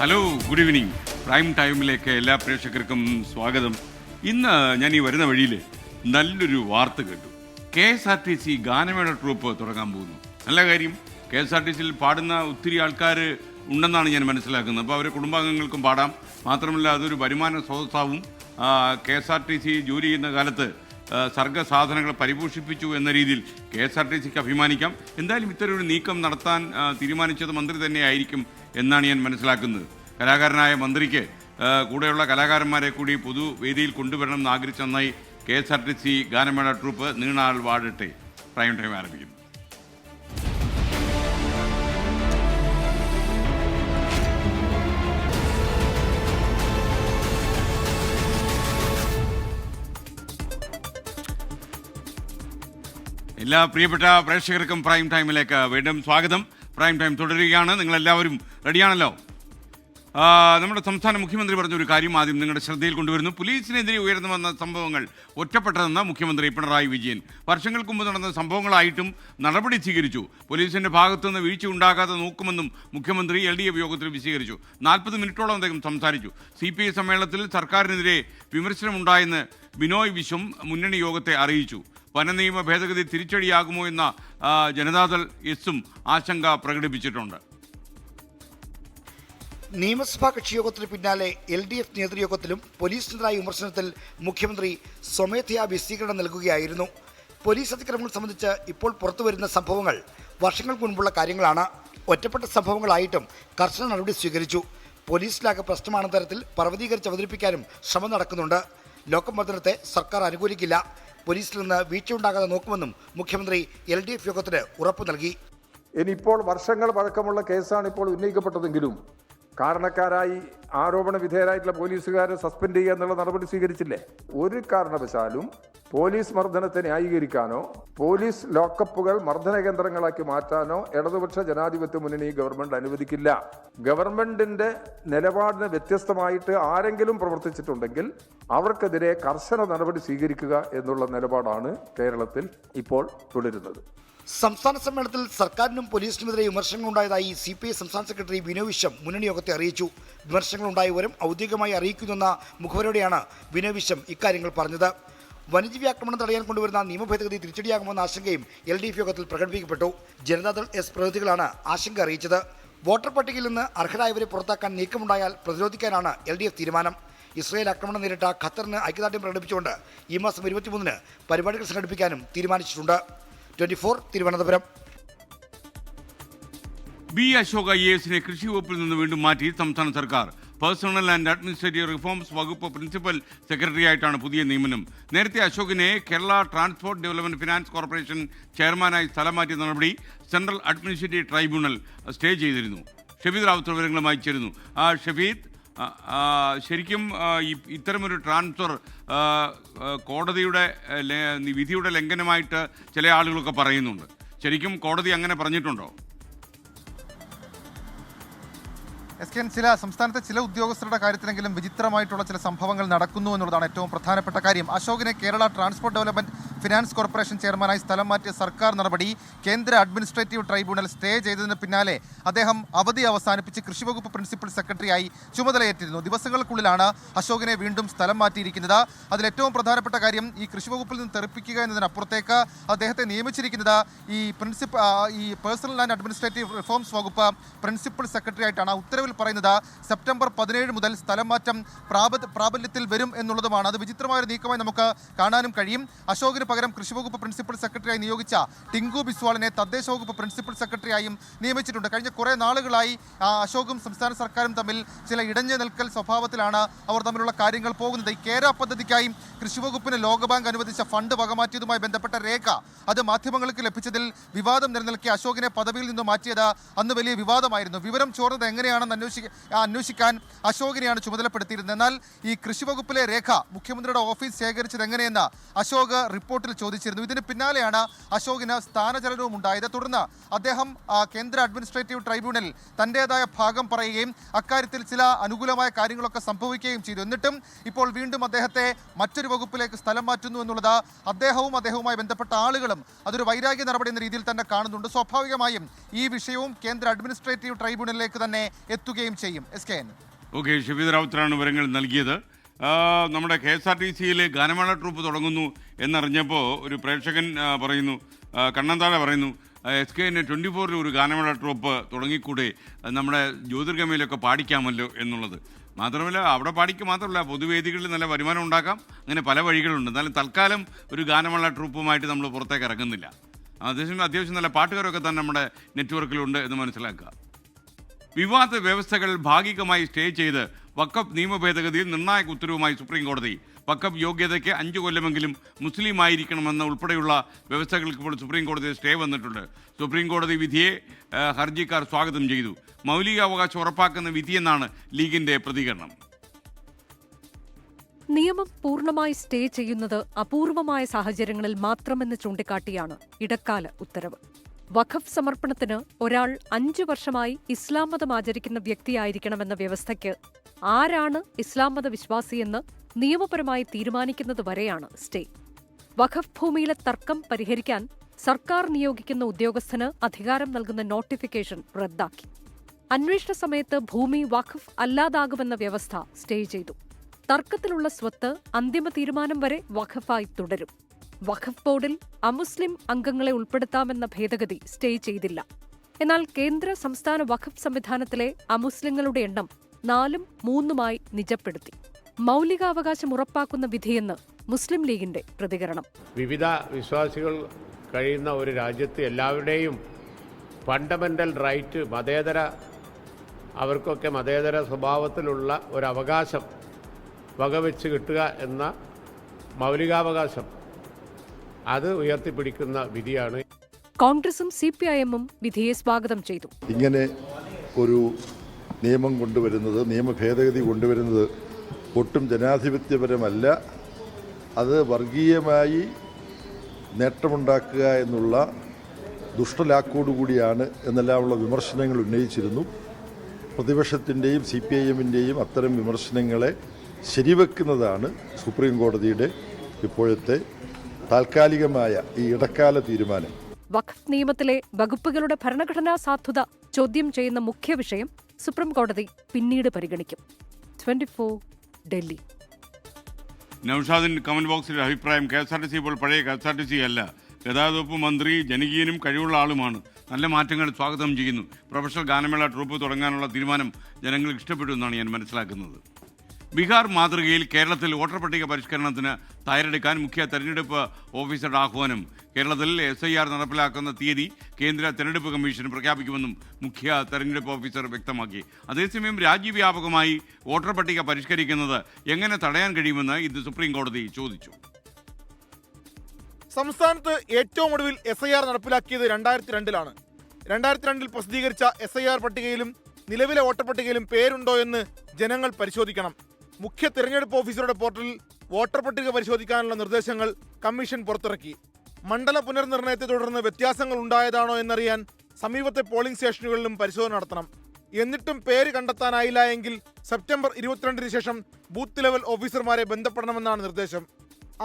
Hello, good evening. Prime ടൈമിലേക്ക് എല്ലാ പ്രേക്ഷകർക്കും സ്വാഗതം. ഇന്ന് ഞാൻ ഈ വരുന്ന വഴിയിൽ നല്ലൊരു വാർത്ത കേട്ടു. KSRTC ഗാനമേള ട്രൂപ്പ് തുടങ്ങാൻ പോകുന്നു. നല്ല കാര്യം. KSRTCയിൽ പാടുന്ന ഒത്തിരി ആൾക്കാർ ഉണ്ടെന്നാണ് ഞാൻ മനസ്സിലാക്കുന്നത്. അപ്പോൾ അവരെ കുടുംബാംഗങ്ങൾക്കും പാടാം. മാത്രമല്ല അതൊരു വരുമാന സ്രോതസ്സാവും. KSRTC ജോലി ചെയ്യുന്ന കാലത്ത് സർഗസാധനങ്ങൾ പരിപോഷിപ്പിച്ചു എന്ന രീതിയിൽ KSRTCക്ക് അഭിമാനിക്കാം. എന്തായാലും ഇത്തരമൊരു നീക്കം നടത്താൻ തീരുമാനിച്ചത് മന്ത്രി തന്നെയായിരിക്കും എന്നാണ് ഞാൻ മനസ്സിലാക്കുന്നത്. കലാകാരനായ മന്ത്രിക്ക് കൂടെയുള്ള കലാകാരന്മാരെ കൂടി പൊതുവേദിയിൽ കൊണ്ടുവരണം എന്ന് ആഗ്രഹിച്ച നന്നായി. KSRTC ഗാനമേള ട്രൂപ്പ് നീണാൾ വാഴട്ടെ. പ്രൈം ടൈം ആരംഭിക്കുന്നു. എല്ലാ പ്രിയപ്പെട്ട പ്രേക്ഷകർക്കും പ്രൈം ടൈമിലേക്ക് വീണ്ടും സ്വാഗതം. പ്രൈം ടൈം തുടരുകയാണ്. നിങ്ങളെല്ലാവരും റെഡിയാണല്ലോ? നമ്മുടെ സംസ്ഥാന മുഖ്യമന്ത്രി പറഞ്ഞൊരു കാര്യം ആദ്യം നിങ്ങളുടെ ശ്രദ്ധയിൽ കൊണ്ടുവരുന്നു. പോലീസിനെതിരെ ഉയർന്നു വന്ന സംഭവങ്ങൾ ഒറ്റപ്പെട്ടതെന്ന് മുഖ്യമന്ത്രി പിണറായി വിജയൻ. വർഷങ്ങൾക്ക് മുമ്പ് നടന്ന സംഭവങ്ങളായിട്ടും നടപടി സ്വീകരിച്ചു. പോലീസിൻ്റെ ഭാഗത്തുനിന്ന് വീഴ്ച ഉണ്ടാകാതെ നോക്കുമെന്നും മുഖ്യമന്ത്രി LDF യോഗത്തിൽ വിശദീകരിച്ചു. 40 മിനിറ്റോളം അദ്ദേഹം സംസാരിച്ചു. CPI സമ്മേളനത്തിൽ സർക്കാരിനെതിരെ വിമർശനമുണ്ടായെന്ന് ബിനോയ് വിശ്വം മുന്നണി യോഗത്തെ അറിയിച്ചു. വനനിയമ ഭേദഗതി തിരിച്ചടിയാകുമോ എന്ന ജനതാദൾ എസും ആശങ്ക പ്രകടിപ്പിച്ചിട്ടുണ്ട്. നിയമസഭാ കക്ഷിയോഗത്തിന് പിന്നാലെ LDF നേതൃയോഗത്തിലും പോലീസിനെതിരായ വിമർശനത്തിൽ മുഖ്യമന്ത്രി സ്വമേധയാ വിശദീകരണം നൽകുകയായിരുന്നു. പോലീസ് അതിക്രമങ്ങൾ സംബന്ധിച്ച് ഇപ്പോൾ പുറത്തുവരുന്ന സംഭവങ്ങൾ വർഷങ്ങൾക്ക് മുൻപുള്ള കാര്യങ്ങളാണ്. ഒറ്റപ്പെട്ട സംഭവങ്ങളായിട്ടും കർശന നടപടി സ്വീകരിച്ചു. പോലീസിലാകെ പ്രശ്നമാണെന്ന തരത്തിൽ പർവ്വതീകരിച്ച് അവതരിപ്പിക്കാനും ശ്രമം നടക്കുന്നുണ്ട്. ലോകമർദ്ദനത്തെ സർക്കാർ അനുകൂലിക്കില്ല. പോലീസിൽ നിന്ന് വീഴ്ചയുണ്ടാകാതെ നോക്കുമെന്നും മുഖ്യമന്ത്രി LDF യോഗത്തിന് ഉറപ്പു നൽകി. ഇനിയിപ്പോൾ വർഷങ്ങൾ പഴക്കമുള്ള കേസാണ് ഇപ്പോൾ ഉന്നയിക്കപ്പെട്ടതെങ്കിലും കാരണക്കാരായി ആരോപണ വിധേയരായിട്ടുള്ള പോലീസുകാരെ സസ്പെൻഡ് ചെയ്യുക എന്നുള്ള നടപടി സ്വീകരിച്ചില്ലേ? ഒരു കാരണവശാലും പോലീസ് മർദ്ദനത്തെ ന്യായീകരിക്കാനോ പോലീസ് ലോക്കപ്പുകൾ മർദ്ദന കേന്ദ്രങ്ങളാക്കി മാറ്റാനോ ഇടതുപക്ഷ ജനാധിപത്യ മുന്നണി ഗവൺമെന്റ് അനുവദിക്കില്ല. ഗവൺമെന്റിന്റെ നിലപാടിന് വ്യത്യസ്തമായിട്ട് ആരെങ്കിലും പ്രവർത്തിച്ചിട്ടുണ്ടെങ്കിൽ അവർക്കെതിരെ കർശന നടപടി സ്വീകരിക്കുക എന്നുള്ള നിലപാടാണ് കേരളത്തിൽ ഇപ്പോൾ തുടരുന്നത്. സംസ്ഥാന സമ്മേളനത്തിൽ സർക്കാരിനും പോലീസിനുമെതിരെ വിമർശനങ്ങളുണ്ടായതായി CPI സംസ്ഥാന സെക്രട്ടറി ബിനോയ് വിശ്വം മുന്നണി യോഗത്തെ അറിയിച്ചു. വിമർശനങ്ങളുണ്ടായവരും ഔദ്യോഗികമായി അറിയിക്കുന്നെന്ന മുഖവരോടെയാണ് ബിനോയ് വിശ്വം ഇക്കാര്യങ്ങൾ പറഞ്ഞത്. വന്യജീവി ആക്രമണം തടയാൻ കൊണ്ടുവരുന്ന നിയമഭേദഗതി തിരിച്ചടിയാകുമെന്ന ആശങ്കയും LDF യോഗത്തിൽ പ്രകടിപ്പിക്കപ്പെട്ടു. ജനതാദൾ S പ്രതിനിധികളാണ് ആശങ്ക അറിയിച്ചത്. വോട്ടർ പട്ടികയിൽ നിന്ന് അർഹരായവരെ പുറത്താക്കാൻ നീക്കമുണ്ടായാൽ പ്രതിരോധിക്കാനാണ് LDF തീരുമാനം. ഇസ്രായേൽ ആക്രമണം നേരിട്ട ഖത്തറിന് ഐക്യദാർഢ്യം പ്രകടിപ്പിച്ചുകൊണ്ട് ഈ മാസം 23-ന് പരിപാടികൾ സംഘടിപ്പിക്കാനും തീരുമാനിച്ചിട്ടുണ്ട്. 24 തിരുവനന്തപുരം. B. അശോക് IAS കൃഷി വകുപ്പിൽ നിന്ന് വീണ്ടും മാറ്റി സംസ്ഥാന സർക്കാർ. പേഴ്സണൽ ആൻഡ് അഡ്മിനിസ്ട്രേറ്റീവ് റിഫോംസ് വകുപ്പ് പ്രിൻസിപ്പൽ സെക്രട്ടറിയായിട്ടാണ് പുതിയ നിയമനം. നേരത്തെ അശോകിനെ Kerala transport development finance corporation ചെയർമാനായി സ്ഥലം മാറ്റിയ നടപടി സെൻട്രൽ അഡ്മിനിസ്ട്രേറ്റീവ് ട്രൈബ്യൂണൽ സ്റ്റേ ചെയ്തിരുന്നു. ഷഫീദ് റാവുത്തർ വിവരങ്ങളുമായി ചേരുന്നു. ഷഫീദ്, ശരിക്കും ഇത്തരമൊരു ട്രാൻസ്ഫർ കോടതിയുടെ വിധിയുടെ ലംഘനമായിട്ട് ചില ആളുകളൊക്കെ പറയുന്നുണ്ട്. ശരിക്കും കോടതി അങ്ങനെ പറഞ്ഞിട്ടുണ്ടോ? ചില സംസ്ഥാനത്തെ ചില ഉദ്യോഗസ്ഥരുടെ കാര്യത്തിലെങ്കിലും വിചിത്രമായിട്ടുള്ള ചില സംഭവങ്ങൾ നടക്കുന്നു എന്നുള്ളതാണ് ഏറ്റവും പ്രധാനപ്പെട്ട കാര്യം. അശോകിനെ Kerala transport development finance corporation ചെയർമാനായി സ്ഥലം മാറ്റിയ സർക്കാർ നടപടി കേന്ദ്ര അഡ്മിനിസ്ട്രേറ്റീവ് ട്രൈബ്യൂണൽ സ്റ്റേ ചെയ്തതിന് പിന്നാലെ അദ്ദേഹം അവധി അവസാനിപ്പിച്ച് കൃഷിവകുപ്പ് പ്രിൻസിപ്പൽ സെക്രട്ടറിയായി ചുമതലയേറ്റിരുന്നു. ദിവസങ്ങൾക്കുള്ളിലാണ് അശോകിനെ വീണ്ടും സ്ഥലം മാറ്റിയിരിക്കുന്നത്. അതിലേറ്റവും പ്രധാനപ്പെട്ട കാര്യം ഈ കൃഷിവകുപ്പിൽ നിന്ന് തെറിപ്പിക്കുക എന്നതിനപ്പുറത്തേക്ക് അദ്ദേഹത്തെ നിയമിച്ചിരിക്കുന്നത് ഈ പേഴ്സണൽ ആൻഡ് അഡ്മിനിസ്ട്രേറ്റീവ് റിഫോംസ് വകുപ്പ് പ്രിൻസിപ്പൽ സെക്രട്ടറി ആയിട്ടാണ്. ഉത്തരവിൽ പറയുന്നത് സെപ്റ്റംബർ 17 മുതൽ സ്ഥലം മാറ്റം പ്രാബല്യത്തിൽ വരും എന്നുള്ളതുമാണ്. അത് വിചിത്രമായൊരു നീക്കമായി നമുക്ക് കാണാനും കഴിയും. അശോകിന് പകരം കൃഷിവകുപ്പ് പ്രിൻസിപ്പൽ സെക്രട്ടറിയായി നിയോഗിച്ച ടിങ്കു ബിസ്വാളിനെ തദ്ദേശ വകുപ്പ് പ്രിൻസിപ്പൽ സെക്രട്ടറിയായും നിയമിച്ചിട്ടുണ്ട്. കഴിഞ്ഞ കുറേ നാളുകളായി അശോകും സംസ്ഥാന സർക്കാരും തമ്മിൽ ചില ഇടഞ്ഞു നിൽക്കൽ സ്വഭാവത്തിലാണ് അവർ തമ്മിലുള്ള കാര്യങ്ങൾ പോകുന്നത്. ഈ കേര പദ്ധതിക്കായി കൃഷിവകുപ്പിന് ലോകബാങ്ക് അനുവദിച്ച ഫണ്ട് വകമാറ്റിയതുമായി ബന്ധപ്പെട്ട രേഖ അത് മാധ്യമങ്ങൾക്ക് ലഭിച്ചതിൽ വിവാദം നിലനിൽക്കിയ അശോകിനെ പദവിയിൽ നിന്ന് മാറ്റിയത് അന്ന് വലിയ വിവാദമായിരുന്നു. വിവരം ചോർന്നത് എങ്ങനെയാണെന്ന് അന്വേഷിക്കാൻ അശോകിനെയാണ് ചുമതലപ്പെടുത്തിയിരുന്നത്. എന്നാൽ ഈ കൃഷിവകുപ്പിലെ രേഖ മുഖ്യമന്ത്രിയുടെ ഓഫീസ് ശേഖരിച്ചത് എങ്ങനെയെന്ന് അശോക് റിപ്പോർട്ടിൽ ചോദിച്ചിരുന്നു. ഇതിന് പിന്നാലെയാണ് അശോകിന് സ്ഥാനചലനവും ഉണ്ടായത്. തുടർന്ന് അദ്ദേഹം കേന്ദ്ര അഡ്മിനിസ്ട്രേറ്റീവ് ട്രൈബ്യൂണലിൽ തൻ്റേതായ ഭാഗം പറയുകയും അക്കാര്യത്തിൽ ചില അനുകൂലമായ കാര്യങ്ങളൊക്കെ സംഭവിക്കുകയും ചെയ്തു. എന്നിട്ടും ഇപ്പോൾ വീണ്ടും അദ്ദേഹത്തെ മറ്റൊരു മറ്റൊരു വകുപ്പിലേക്ക് സ്ഥലം മാറ്റുന്നു എന്നുള്ളത് അദ്ദേഹവുമായി ബന്ധപ്പെട്ട ആളുകളും അതൊരു വൈരാഗ്യ നടപടി എന്ന രീതിയിൽ തന്നെ കാണുന്നുണ്ട്. സ്വാഭാവികമായും ഈ വിഷയവും കേന്ദ്ര അഡ്മിനിസ്ട്രേറ്റീവ് ട്രൈബ്യൂണലിലേക്ക് തന്നെ എത്തുകയും ചെയ്യും. SKN. ഓക്കെ, ഷഫീദ് റാവുത്തറാണ് വിവരങ്ങൾ നൽകിയത്. നമ്മുടെ KSRTC-യിൽ ഗാനമേള ട്രൂപ്പ് തുടങ്ങുന്നു എന്നറിഞ്ഞപ്പോൾ ഒരു പ്രേക്ഷകൻ പറയുന്നു, കണ്ണന്താഴെ പറയുന്നു, SKN 24-ൽ ഒരു ഗാനമേള ട്രൂപ്പ് തുടങ്ങിക്കൂടെ, നമ്മുടെ ജ്യോതിർഗമയിലൊക്കെ പാടിക്കാമല്ലോ എന്നുള്ളത്. മാത്രമല്ല അവിടെ മാത്രമല്ല പൊതുവേദികളിൽ നല്ല വരുമാനം ഉണ്ടാക്കാം. അങ്ങനെ പല വഴികളുണ്ട്. എന്നാലും തൽക്കാലം ഒരു ഗാനമേള ട്രൂപ്പുമായിട്ട് നമ്മൾ പുറത്തേക്ക് ഇറങ്ങുന്നില്ല. അത്യാവശ്യം നല്ല പാട്ടുകാരൊക്കെ തന്നെ നമ്മുടെ നെറ്റ്വർക്കിലുണ്ട് എന്ന് മനസ്സിലാക്കുക. വിവാദ വ്യവസ്ഥകൾ ഭാഗികമായി സ്റ്റേ ചെയ്ത് വഖഫ് നിയമ ഭേദഗതിയിൽ നിർണായക ഉത്തരവുമായി സുപ്രീം കോടതി. വഖഫ് യോഗ്യതയ്ക്ക് 5 കൊല്ലമെങ്കിലും മുസ്ലിം ആയിരിക്കണമെന്ന ഉൾപ്പെടെയുള്ള വ്യവസ്ഥകൾക്ക് ഇപ്പോൾ സുപ്രീം കോടതി സ്റ്റേ വന്നിട്ടുണ്ട്. സുപ്രീം കോടതി വിധിയെ ഹർജിക്കാർ സ്വാഗതം ചെയ്തു. മൗലികാവകാശം ഉറപ്പാക്കുന്ന വിധിയെന്നാണ് ലീഗിന്റെ പ്രതികരണം. നിയമം പൂർണ്ണമായി സ്റ്റേ ചെയ്യുന്നത് അപൂർവമായ സാഹചര്യങ്ങളിൽ മാത്രമെന്ന് ചൂണ്ടിക്കാട്ടിയാണ് ഇടക്കാല ഉത്തരവ്. വഖഫ് സമർപ്പണത്തിന് ഒരാൾ 5 വർഷമായി ഇസ്ലാം മതം ആചരിക്കുന്ന വ്യക്തിയായിരിക്കണമെന്ന വ്യവസ്ഥയ്ക്ക് ആരാണ് ഇസ്ലാം മത വിശ്വാസിയെന്ന് നിയമപരമായി തീരുമാനിക്കുന്നത് വരെയാണ് സ്റ്റേ. വഖഫ് ഭൂമിയിലെ തർക്കം പരിഹരിക്കാൻ സർക്കാർ നിയോഗിക്കുന്ന ഉദ്യോഗസ്ഥന് അധികാരം നൽകുന്ന നോട്ടിഫിക്കേഷൻ റദ്ദാക്കി. അന്വേഷണ സമയത്ത് ഭൂമി വഖഫ് അല്ലാതാകുമെന്ന വ്യവസ്ഥ സ്റ്റേ ചെയ്തു. തർക്കത്തിലുള്ള സ്വത്ത് അന്തിമ തീരുമാനം വരെ വഖഫായി തുടരും. വഖഫ് ബോർഡിൽ അമുസ്ലിം അംഗങ്ങളെ ഉൾപ്പെടുത്താമെന്ന ഭേദഗതി സ്റ്റേ ചെയ്തില്ല. എന്നാൽ കേന്ദ്ര സംസ്ഥാന വഖഫ് സംവിധാനത്തിലെ അമുസ്ലിങ്ങളുടെ എണ്ണം 4ഉം 3ഉമായി നിജപ്പെടുത്തി. മൗലികാവകാശം ഉറപ്പാക്കുന്ന വിധിയെന്ന് മുസ്ലിം ലീഗിന്റെ പ്രതികരണം. വിവിധ വിശ്വാസികൾ കഴിയുന്ന ഒരു രാജ്യത്ത് എല്ലാവരുടെയും ഫണ്ടമെന്റൽ റൈറ്റ്, അവർക്കൊക്കെ മതേതര സ്വഭാവത്തിലുള്ള ഒരവകാശം വകവെച്ച് കിട്ടുക എന്ന മൗലികാവകാശം അത് ഉയർത്തിപ്പിടിക്കുന്ന വിധിയാണ്. കോൺഗ്രസും CPIM-ഉം വിധിയെ സ്വാഗതം ചെയ്തു. ഇങ്ങനെ ഒരു നിയമം കൊണ്ടുവരുന്നത്, നിയമ ഭേദഗതി കൊണ്ടുവരുന്നത് ഒട്ടും ജനാധിപത്യപരമല്ല. അത് വർഗീയമായി നേട്ടമുണ്ടാക്കുക എന്നുള്ള ദുഷ്ടലാക്കോടുകൂടിയാണ് എന്നെല്ലാമുള്ള വിമർശനങ്ങൾ ഉന്നയിച്ചിരുന്നു. പ്രതിപക്ഷത്തിൻ്റെയും CPIM-ൻ്റെയും അത്തരം വിമർശനങ്ങളെ ശരിവെക്കുന്നതാണ് സുപ്രീം കോടതിയുടെ ഇപ്പോഴത്തെ താൽക്കാലികമായ ഈ ഇടക്കാല തീരുമാനം. വഖഫ് നിയമത്തിലെ വകുപ്പുകളുടെ ഭരണഘടനാ സാധുത ചോദ്യം ചെയ്യുന്ന മുഖ്യ വിഷയം സുപ്രീം കോടതി പിന്നീട് പരിഗണിക്കും. 24 ഡൽഹി. നൗഷാദിൻ കമന്റ് ബോക്സിൽ അഭിപ്രായം, KSRTC ഇപ്പോൾ പഴയ KSRTC അല്ല. ഗതാഗത വകുപ്പ് മന്ത്രി ജനകീയനും കഴിവുള്ള ആളുമാണ്. നല്ല മാറ്റങ്ങൾ സ്വാഗതം ചെയ്യുന്നു. പ്രൊഫഷണൽ ഗാനമേള ട്രൂപ്പ് തുടങ്ങാനുള്ള തീരുമാനം ജനങ്ങൾക്ക് ഇഷ്ടപ്പെട്ടു എന്നാണ് ഞാൻ മനസ്സിലാക്കുന്നത്. ബീഹാർ മാതൃകയിൽ കേരളത്തിൽ വോട്ടർ പട്ടിക പരിഷ്കരണത്തിന് തയ്യാറെടുക്കാൻ മുഖ്യ തെരഞ്ഞെടുപ്പ് ഓഫീസറുടെ ആഹ്വാനം. കേരളത്തിൽ SIR നടപ്പിലാക്കുന്ന തീയതി കേന്ദ്ര തെരഞ്ഞെടുപ്പ് കമ്മീഷൻ പ്രഖ്യാപിക്കുമെന്നും മുഖ്യ തെരഞ്ഞെടുപ്പ് ഓഫീസർ വ്യക്തമാക്കി. അതേസമയം രാജ്യവ്യാപകമായി വോട്ടർ പട്ടിക പരിഷ്കരിക്കുന്നത് എങ്ങനെ തടയാൻ കഴിയുമെന്ന് ഇത് സുപ്രീം കോടതി ചോദിച്ചു. സംസ്ഥാനത്ത് ഏറ്റവും ഒടുവിൽ SIR നടപ്പിലാക്കിയത് 2002-ലാണ്. 2002-ൽ പ്രസിദ്ധീകരിച്ച SIR പട്ടികയിലും നിലവിലെ വോട്ടർ പട്ടികയിലും പേരുണ്ടോ എന്ന് ജനങ്ങൾ പരിശോധിക്കണം. മുഖ്യ തിരഞ്ഞെടുപ്പ് ഓഫീസറുടെ പോർട്ടലിൽ വോട്ടർ പട്ടിക പരിശോധിക്കാനുള്ള നിർദ്ദേശങ്ങൾ കമ്മീഷൻ പുറത്തിറക്കി. മണ്ഡല പുനർനിർണയത്തെ തുടർന്ന് വ്യത്യാസങ്ങൾ ഉണ്ടായതാണോ എന്നറിയാൻ സമീപത്തെ പോളിംഗ് സ്റ്റേഷനുകളിലും പരിശോധന നടത്തണം. എന്നിട്ടും പേര് കണ്ടെത്താനായില്ല എങ്കിൽ സെപ്റ്റംബർ 22-ന് ശേഷം ബൂത്ത് ലെവൽ ഓഫീസർമാരെ ബന്ധപ്പെടണമെന്നാണ് നിർദ്ദേശം.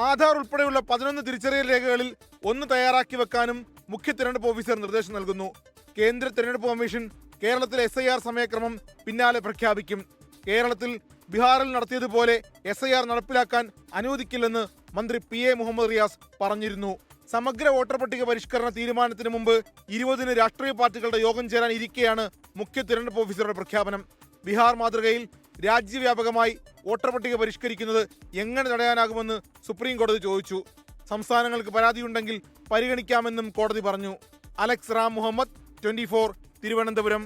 ആധാർ ഉൾപ്പെടെയുള്ള 11 തിരിച്ചറിയൽ രേഖകളിൽ 1 തയ്യാറാക്കി വെക്കാനും മുഖ്യ തിരഞ്ഞെടുപ്പ് ഓഫീസർ നിർദ്ദേശം നൽകുന്നു. കേന്ദ്ര തിരഞ്ഞെടുപ്പ് കമ്മീഷൻ കേരളത്തിലെ SIR സമയക്രമം പിന്നാലെ പ്രഖ്യാപിക്കും. കേരളത്തിൽ ബീഹാറിൽ നടത്തിയതുപോലെ SIR നടപ്പിലാക്കാൻ അനുവദിക്കില്ലെന്ന് മന്ത്രി PA മുഹമ്മദ് റിയാസ് പറഞ്ഞിരുന്നു. സമഗ്ര വോട്ടർ പട്ടിക പരിഷ്കരണ തീരുമാനത്തിന് മുമ്പ് 20-ന് രാഷ്ട്രീയ പാർട്ടികളുടെ യോഗം ചേരാൻ ഇരിക്കെയാണ് മുഖ്യ തിരഞ്ഞെടുപ്പ് ഓഫീസറുടെ പ്രഖ്യാപനം. ബീഹാർ മാതൃകയിൽ രാജ്യവ്യാപകമായി വോട്ടർ പട്ടിക പരിഷ്കരിക്കുന്നത് എങ്ങനെ തടയാനാകുമെന്ന് സുപ്രീം കോടതി ചോദിച്ചു. സംസ്ഥാനങ്ങൾക്ക് പരാതിയുണ്ടെങ്കിൽ പരിഗണിക്കാമെന്നും കോടതി പറഞ്ഞു. അലക്സ് റാം മുഹമ്മദ്, 24, തിരുവനന്തപുരം.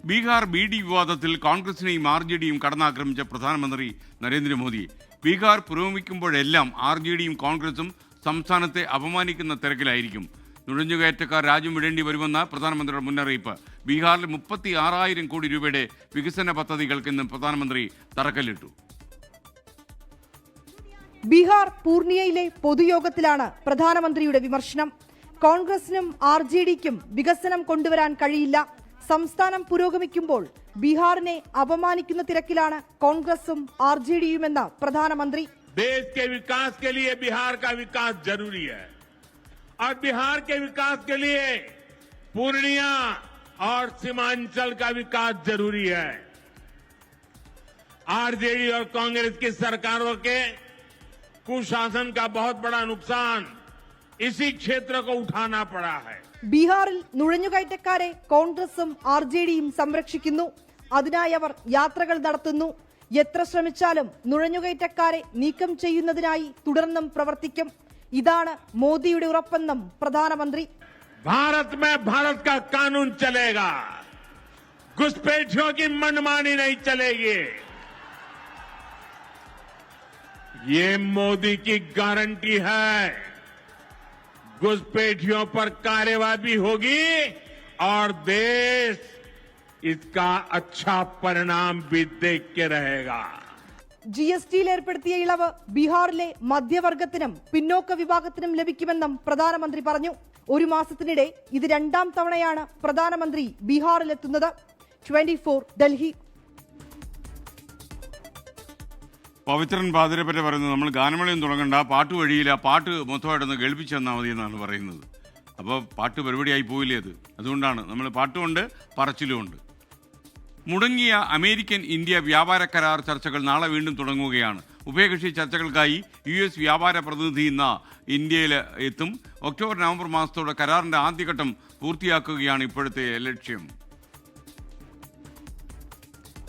ബീഹാർ BD വിവാദത്തിൽ കോൺഗ്രസിനെയും RJDയും കടന്നാക്രമിച്ച പ്രധാനമന്ത്രി നരേന്ദ്രമോദി. ബീഹാർ പുരോഗമിക്കുമ്പോഴെല്ലാം RJDയും കോൺഗ്രസും സംസ്ഥാനത്തെ അപമാനിക്കുന്ന തിരക്കിലായിരിക്കും. നുഴഞ്ഞുകയറ്റക്കാർ രാജ്യം വിടേണ്ടി വരുമെന്ന പ്രധാനമന്ത്രിയുടെ മുന്നറിയിപ്പ്. ബീഹാറിൽ 36,000 കോടി രൂപയുടെ വികസന പദ്ധതികൾക്ക് ഇന്ന് പ്രധാനമന്ത്രി തറക്കല്ലിട്ടു. ബീഹാർ പൂർണിയയിലെ പൊതുയോഗത്തിലാണ് പ്രധാനമന്ത്രിയുടെ വിമർശനം. കോൺഗ്രസിനും RJDക്കും വികസനം കൊണ്ടുവരാൻ കഴിയില്ല. സംസ്ഥാനം പുരോഗമിക്കുമ്പോൾ ബീഹാറിനെ അപമാനിക്കുന്ന തിരക്കിലാണ് കോൺഗ്രസും RJDയുമെന്ന് പ്രധാനമന്ത്രി. देश के विकास के लिए बिहार का विकास जरूरी है और बिहार के विकास के लिए पूर्णिया और सीमांचल का विकास जरूरी है. आरजेडी और कांग्रेस की सरकारों के कुशासन का बहुत बड़ा नुकसान इसी क्षेत्र को उठाना पड़ा है. ബീഹാറിൽ നുഴഞ്ഞുകയറ്റക്കാരെ കോൺഗ്രസും RJDയും സംരക്ഷിക്കുന്നു. അതിനായി അവർ യാത്രകൾ നടത്തുന്നു. എത്ര ശ്രമിച്ചാലും നുഴഞ്ഞുകയറ്റക്കാരെ നീക്കം ചെയ്യുന്നതിനായി തുടർന്നും പ്രവർത്തിക്കും. ഇതാണ് മോദിയുടെ ഉറപ്പെന്നും പ്രധാനമന്ത്രി. भारत में भारत का कानून चलेगा, घुसपैठियों की मनमानी नहीं चलेगी. ये मोदी की गारंटी है. घुसपैठियों पर कार्रवाई भी होगी और देश इसका अच्छा परिणाम भी देख के रहेगा. GSTയിൽ ഏർപ്പെടുത്തിയ ഇളവ് ബീഹാറിലെ മധ്യവർഗത്തിനും പിന്നോക്ക വിഭാഗത്തിനും ലഭിക്കുമെന്നും പ്രധാനമന്ത്രി പറഞ്ഞു. ഒരു മാസത്തിനിടെ ഇത് രണ്ടാം തവണയാണ് പ്രധാനമന്ത്രി ബീഹാറിലെത്തുന്നത്. 24 ഡൽഹി. പവിത്രൻ പാതിരപ്പറ്റ പറയുന്നത് നമ്മൾ ഗാനമേളയും തുടങ്ങണ്ട, പാട്ട് വഴിയില്ല, പാട്ട് മൊത്തമായിട്ടൊന്ന് കേൾപ്പിച്ചു തന്നാൽ മതി എന്നാണ് പറയുന്നത്. അപ്പോൾ പാട്ട് പരിപാടിയായി പോയില്ലേ അത്? അതുകൊണ്ടാണ് നമ്മൾ പാട്ടുമുണ്ട് പറച്ചിലുമുണ്ട്. മുടങ്ങിയ അമേരിക്കൻ ഇന്ത്യ വ്യാപാര കരാർ ചർച്ചകൾ നാളെ വീണ്ടും തുടങ്ങുകയാണ്. ഉഭയകക്ഷി ചർച്ചകൾക്കായി US വ്യാപാര പ്രതിനിധി ഇന്ന് ഇന്ത്യയിൽ എത്തും. ഒക്ടോബർ നവംബർ മാസത്തോടെ കരാറിന്റെ ആദ്യഘട്ടം പൂർത്തിയാക്കുകയാണ് ഇപ്പോഴത്തെ ലക്ഷ്യം.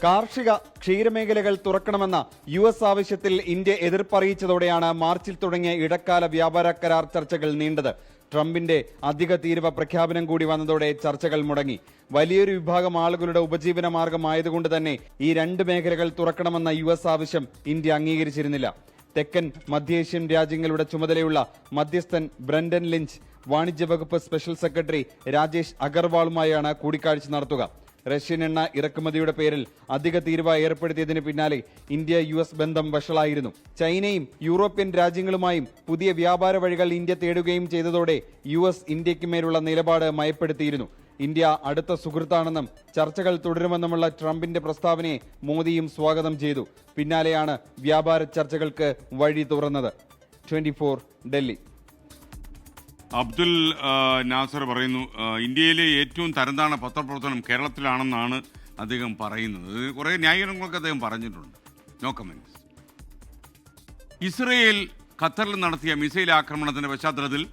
കാർഷിക ക്ഷീരമേഖലകൾ തുറക്കണമെന്ന US ആവശ്യത്തിൽ ഇന്ത്യ എതിർപ്പറിയിച്ചതോടെയാണ് മാർച്ചിൽ തുടങ്ങിയ ഇടക്കാല വ്യാപാര കരാർ ചർച്ചകൾ നീണ്ടത്. ട്രംപിന്റെ അധിക തീരുവ പ്രഖ്യാപനം കൂടി വന്നതോടെ ചർച്ചകൾ മുടങ്ങി. വലിയൊരു വിഭാഗം ആളുകളുടെ ഉപജീവന മാർഗമായതുകൊണ്ട് തന്നെ ഈ രണ്ട് മേഖലകൾ തുറക്കണമെന്ന US ആവശ്യം ഇന്ത്യ അംഗീകരിച്ചിരുന്നില്ല. തെക്കൻ മധ്യേഷ്യൻ രാജ്യങ്ങളുടെ ചുമതലയുള്ള മധ്യസ്ഥൻ ബ്രണ്ടൻ ലിഞ്ച് വാണിജ്യ വകുപ്പ് സ്പെഷ്യൽ സെക്രട്ടറി രാജേഷ് അഗർവാളുമായാണ് കൂടിക്കാഴ്ച നടത്തുക. റഷ്യൻ എണ്ണ ഇറക്കുമതിയുടെ പേരിൽ അധിക തീരുവ ഏർപ്പെടുത്തിയതിന് പിന്നാലെ ഇന്ത്യ US ബന്ധം വഷളായിരുന്നു. ചൈനയും യൂറോപ്യൻ രാജ്യങ്ങളുമായും പുതിയ വ്യാപാര വഴികൾ ഇന്ത്യ തേടുകയും ചെയ്തതോടെ US ഇന്ത്യക്ക് മേലുള്ള നിലപാട് മയപ്പെടുത്തിയിരുന്നു. ഇന്ത്യ അടുത്ത സുഹൃത്താണെന്നും ചർച്ചകൾ തുടരുമെന്നുമുള്ള ട്രംപിന്റെ പ്രസ്താവനയെ മോദിയും സ്വാഗതം ചെയ്തു. പിന്നാലെയാണ് വ്യാപാര ചർച്ചകൾക്ക് വഴി തുറന്നത്. 24 ഡൽഹി. അബ്ദുൽ നാസർ പറയുന്നു, ഇന്ത്യയിലെ ഏറ്റവും തരംതാണ പത്രപ്രവർത്തനം കേരളത്തിലാണെന്നാണ് അദ്ദേഹം പറയുന്നത്. കുറേ ന്യായീകരണങ്ങളൊക്കെ അദ്ദേഹം പറഞ്ഞിട്ടുണ്ട്. No comments. ഇസ്രയേൽ ഖത്തറിൽ നടത്തിയ മിസൈൽ ആക്രമണത്തിന്റെ പശ്ചാത്തലത്തിൽ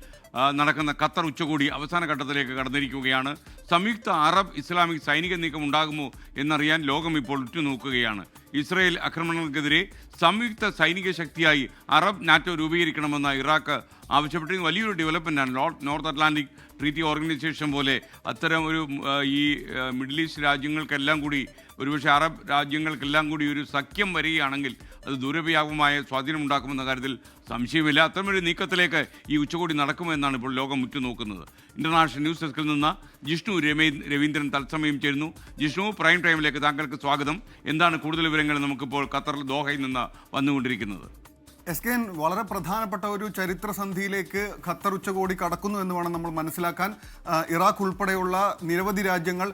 നടക്കുന്ന ഖത്തർ ഉച്ചകോടി അവസാന ഘട്ടത്തിലേക്ക് കടന്നിരിക്കുകയാണ്. സംയുക്ത അറബ് ഇസ്ലാമിക് സൈനിക നീക്കം ഉണ്ടാകുമോ എന്നറിയാൻ ലോകം ഇപ്പോൾ ഉറ്റുനോക്കുകയാണ്. ഇസ്രയേൽ ആക്രമണങ്ങൾക്കെതിരെ സംയുക്ത സൈനിക ശക്തിയായി അറബ് നാറ്റോ രൂപീകരിക്കണമെന്ന് ഇറാഖ് ആവശ്യപ്പെട്ടിരുന്ന വലിയൊരു ഡെവലപ്മെൻറ്റാണ്. നോർത്ത് അറ്റ്ലാന്റിക് ട്രീറ്റി ഓർഗനൈസേഷൻ പോലെ അത്തരം ഒരു ഈ മിഡിൽ ഈസ്റ്റ് രാജ്യങ്ങൾക്കെല്ലാം കൂടി, ഒരുപക്ഷെ അറബ് രാജ്യങ്ങൾക്കെല്ലാം കൂടി ഒരു സഖ്യം വരികയാണെങ്കിൽ അത് ദൂരവ്യാപകമായ സ്വാധീനമുണ്ടാക്കുമെന്ന കാര്യത്തിൽ സംശയമില്ല. അത്തരമൊരു നീക്കത്തിലേക്ക് ഈ ഉച്ചകോടി നടക്കുമെന്നാണ് ഇപ്പോൾ ലോകം ഉറ്റുനോക്കുന്നത്. ഇന്റർനാഷണൽ ന്യൂസ് ഡെസ്കിൽ നിന്ന് ജിഷ്ണു രവീന്ദ്രൻ തത്സമയം ചേരുന്നു. ജിഷ്ണു, പ്രൈം ടൈമിലേക്ക് താങ്കൾക്ക് സ്വാഗതം. എന്താണ് കൂടുതൽ വിവരങ്ങൾ നമുക്കിപ്പോൾ ഖത്തറിൽ ദോഹയിൽ നിന്ന് വന്നുകൊണ്ടിരിക്കുന്നത്? SKN, വളരെ പ്രധാനപ്പെട്ട ഒരു ചരിത്രസന്ധിയിലേക്ക് ഖത്തർ ഉച്ചകോടി കടക്കുന്നു എന്ന് വേണം നമ്മൾ മനസ്സിലാക്കാൻ. ഇറാഖ് ഉൾപ്പെടെയുള്ള നിരവധി രാജ്യങ്ങൾ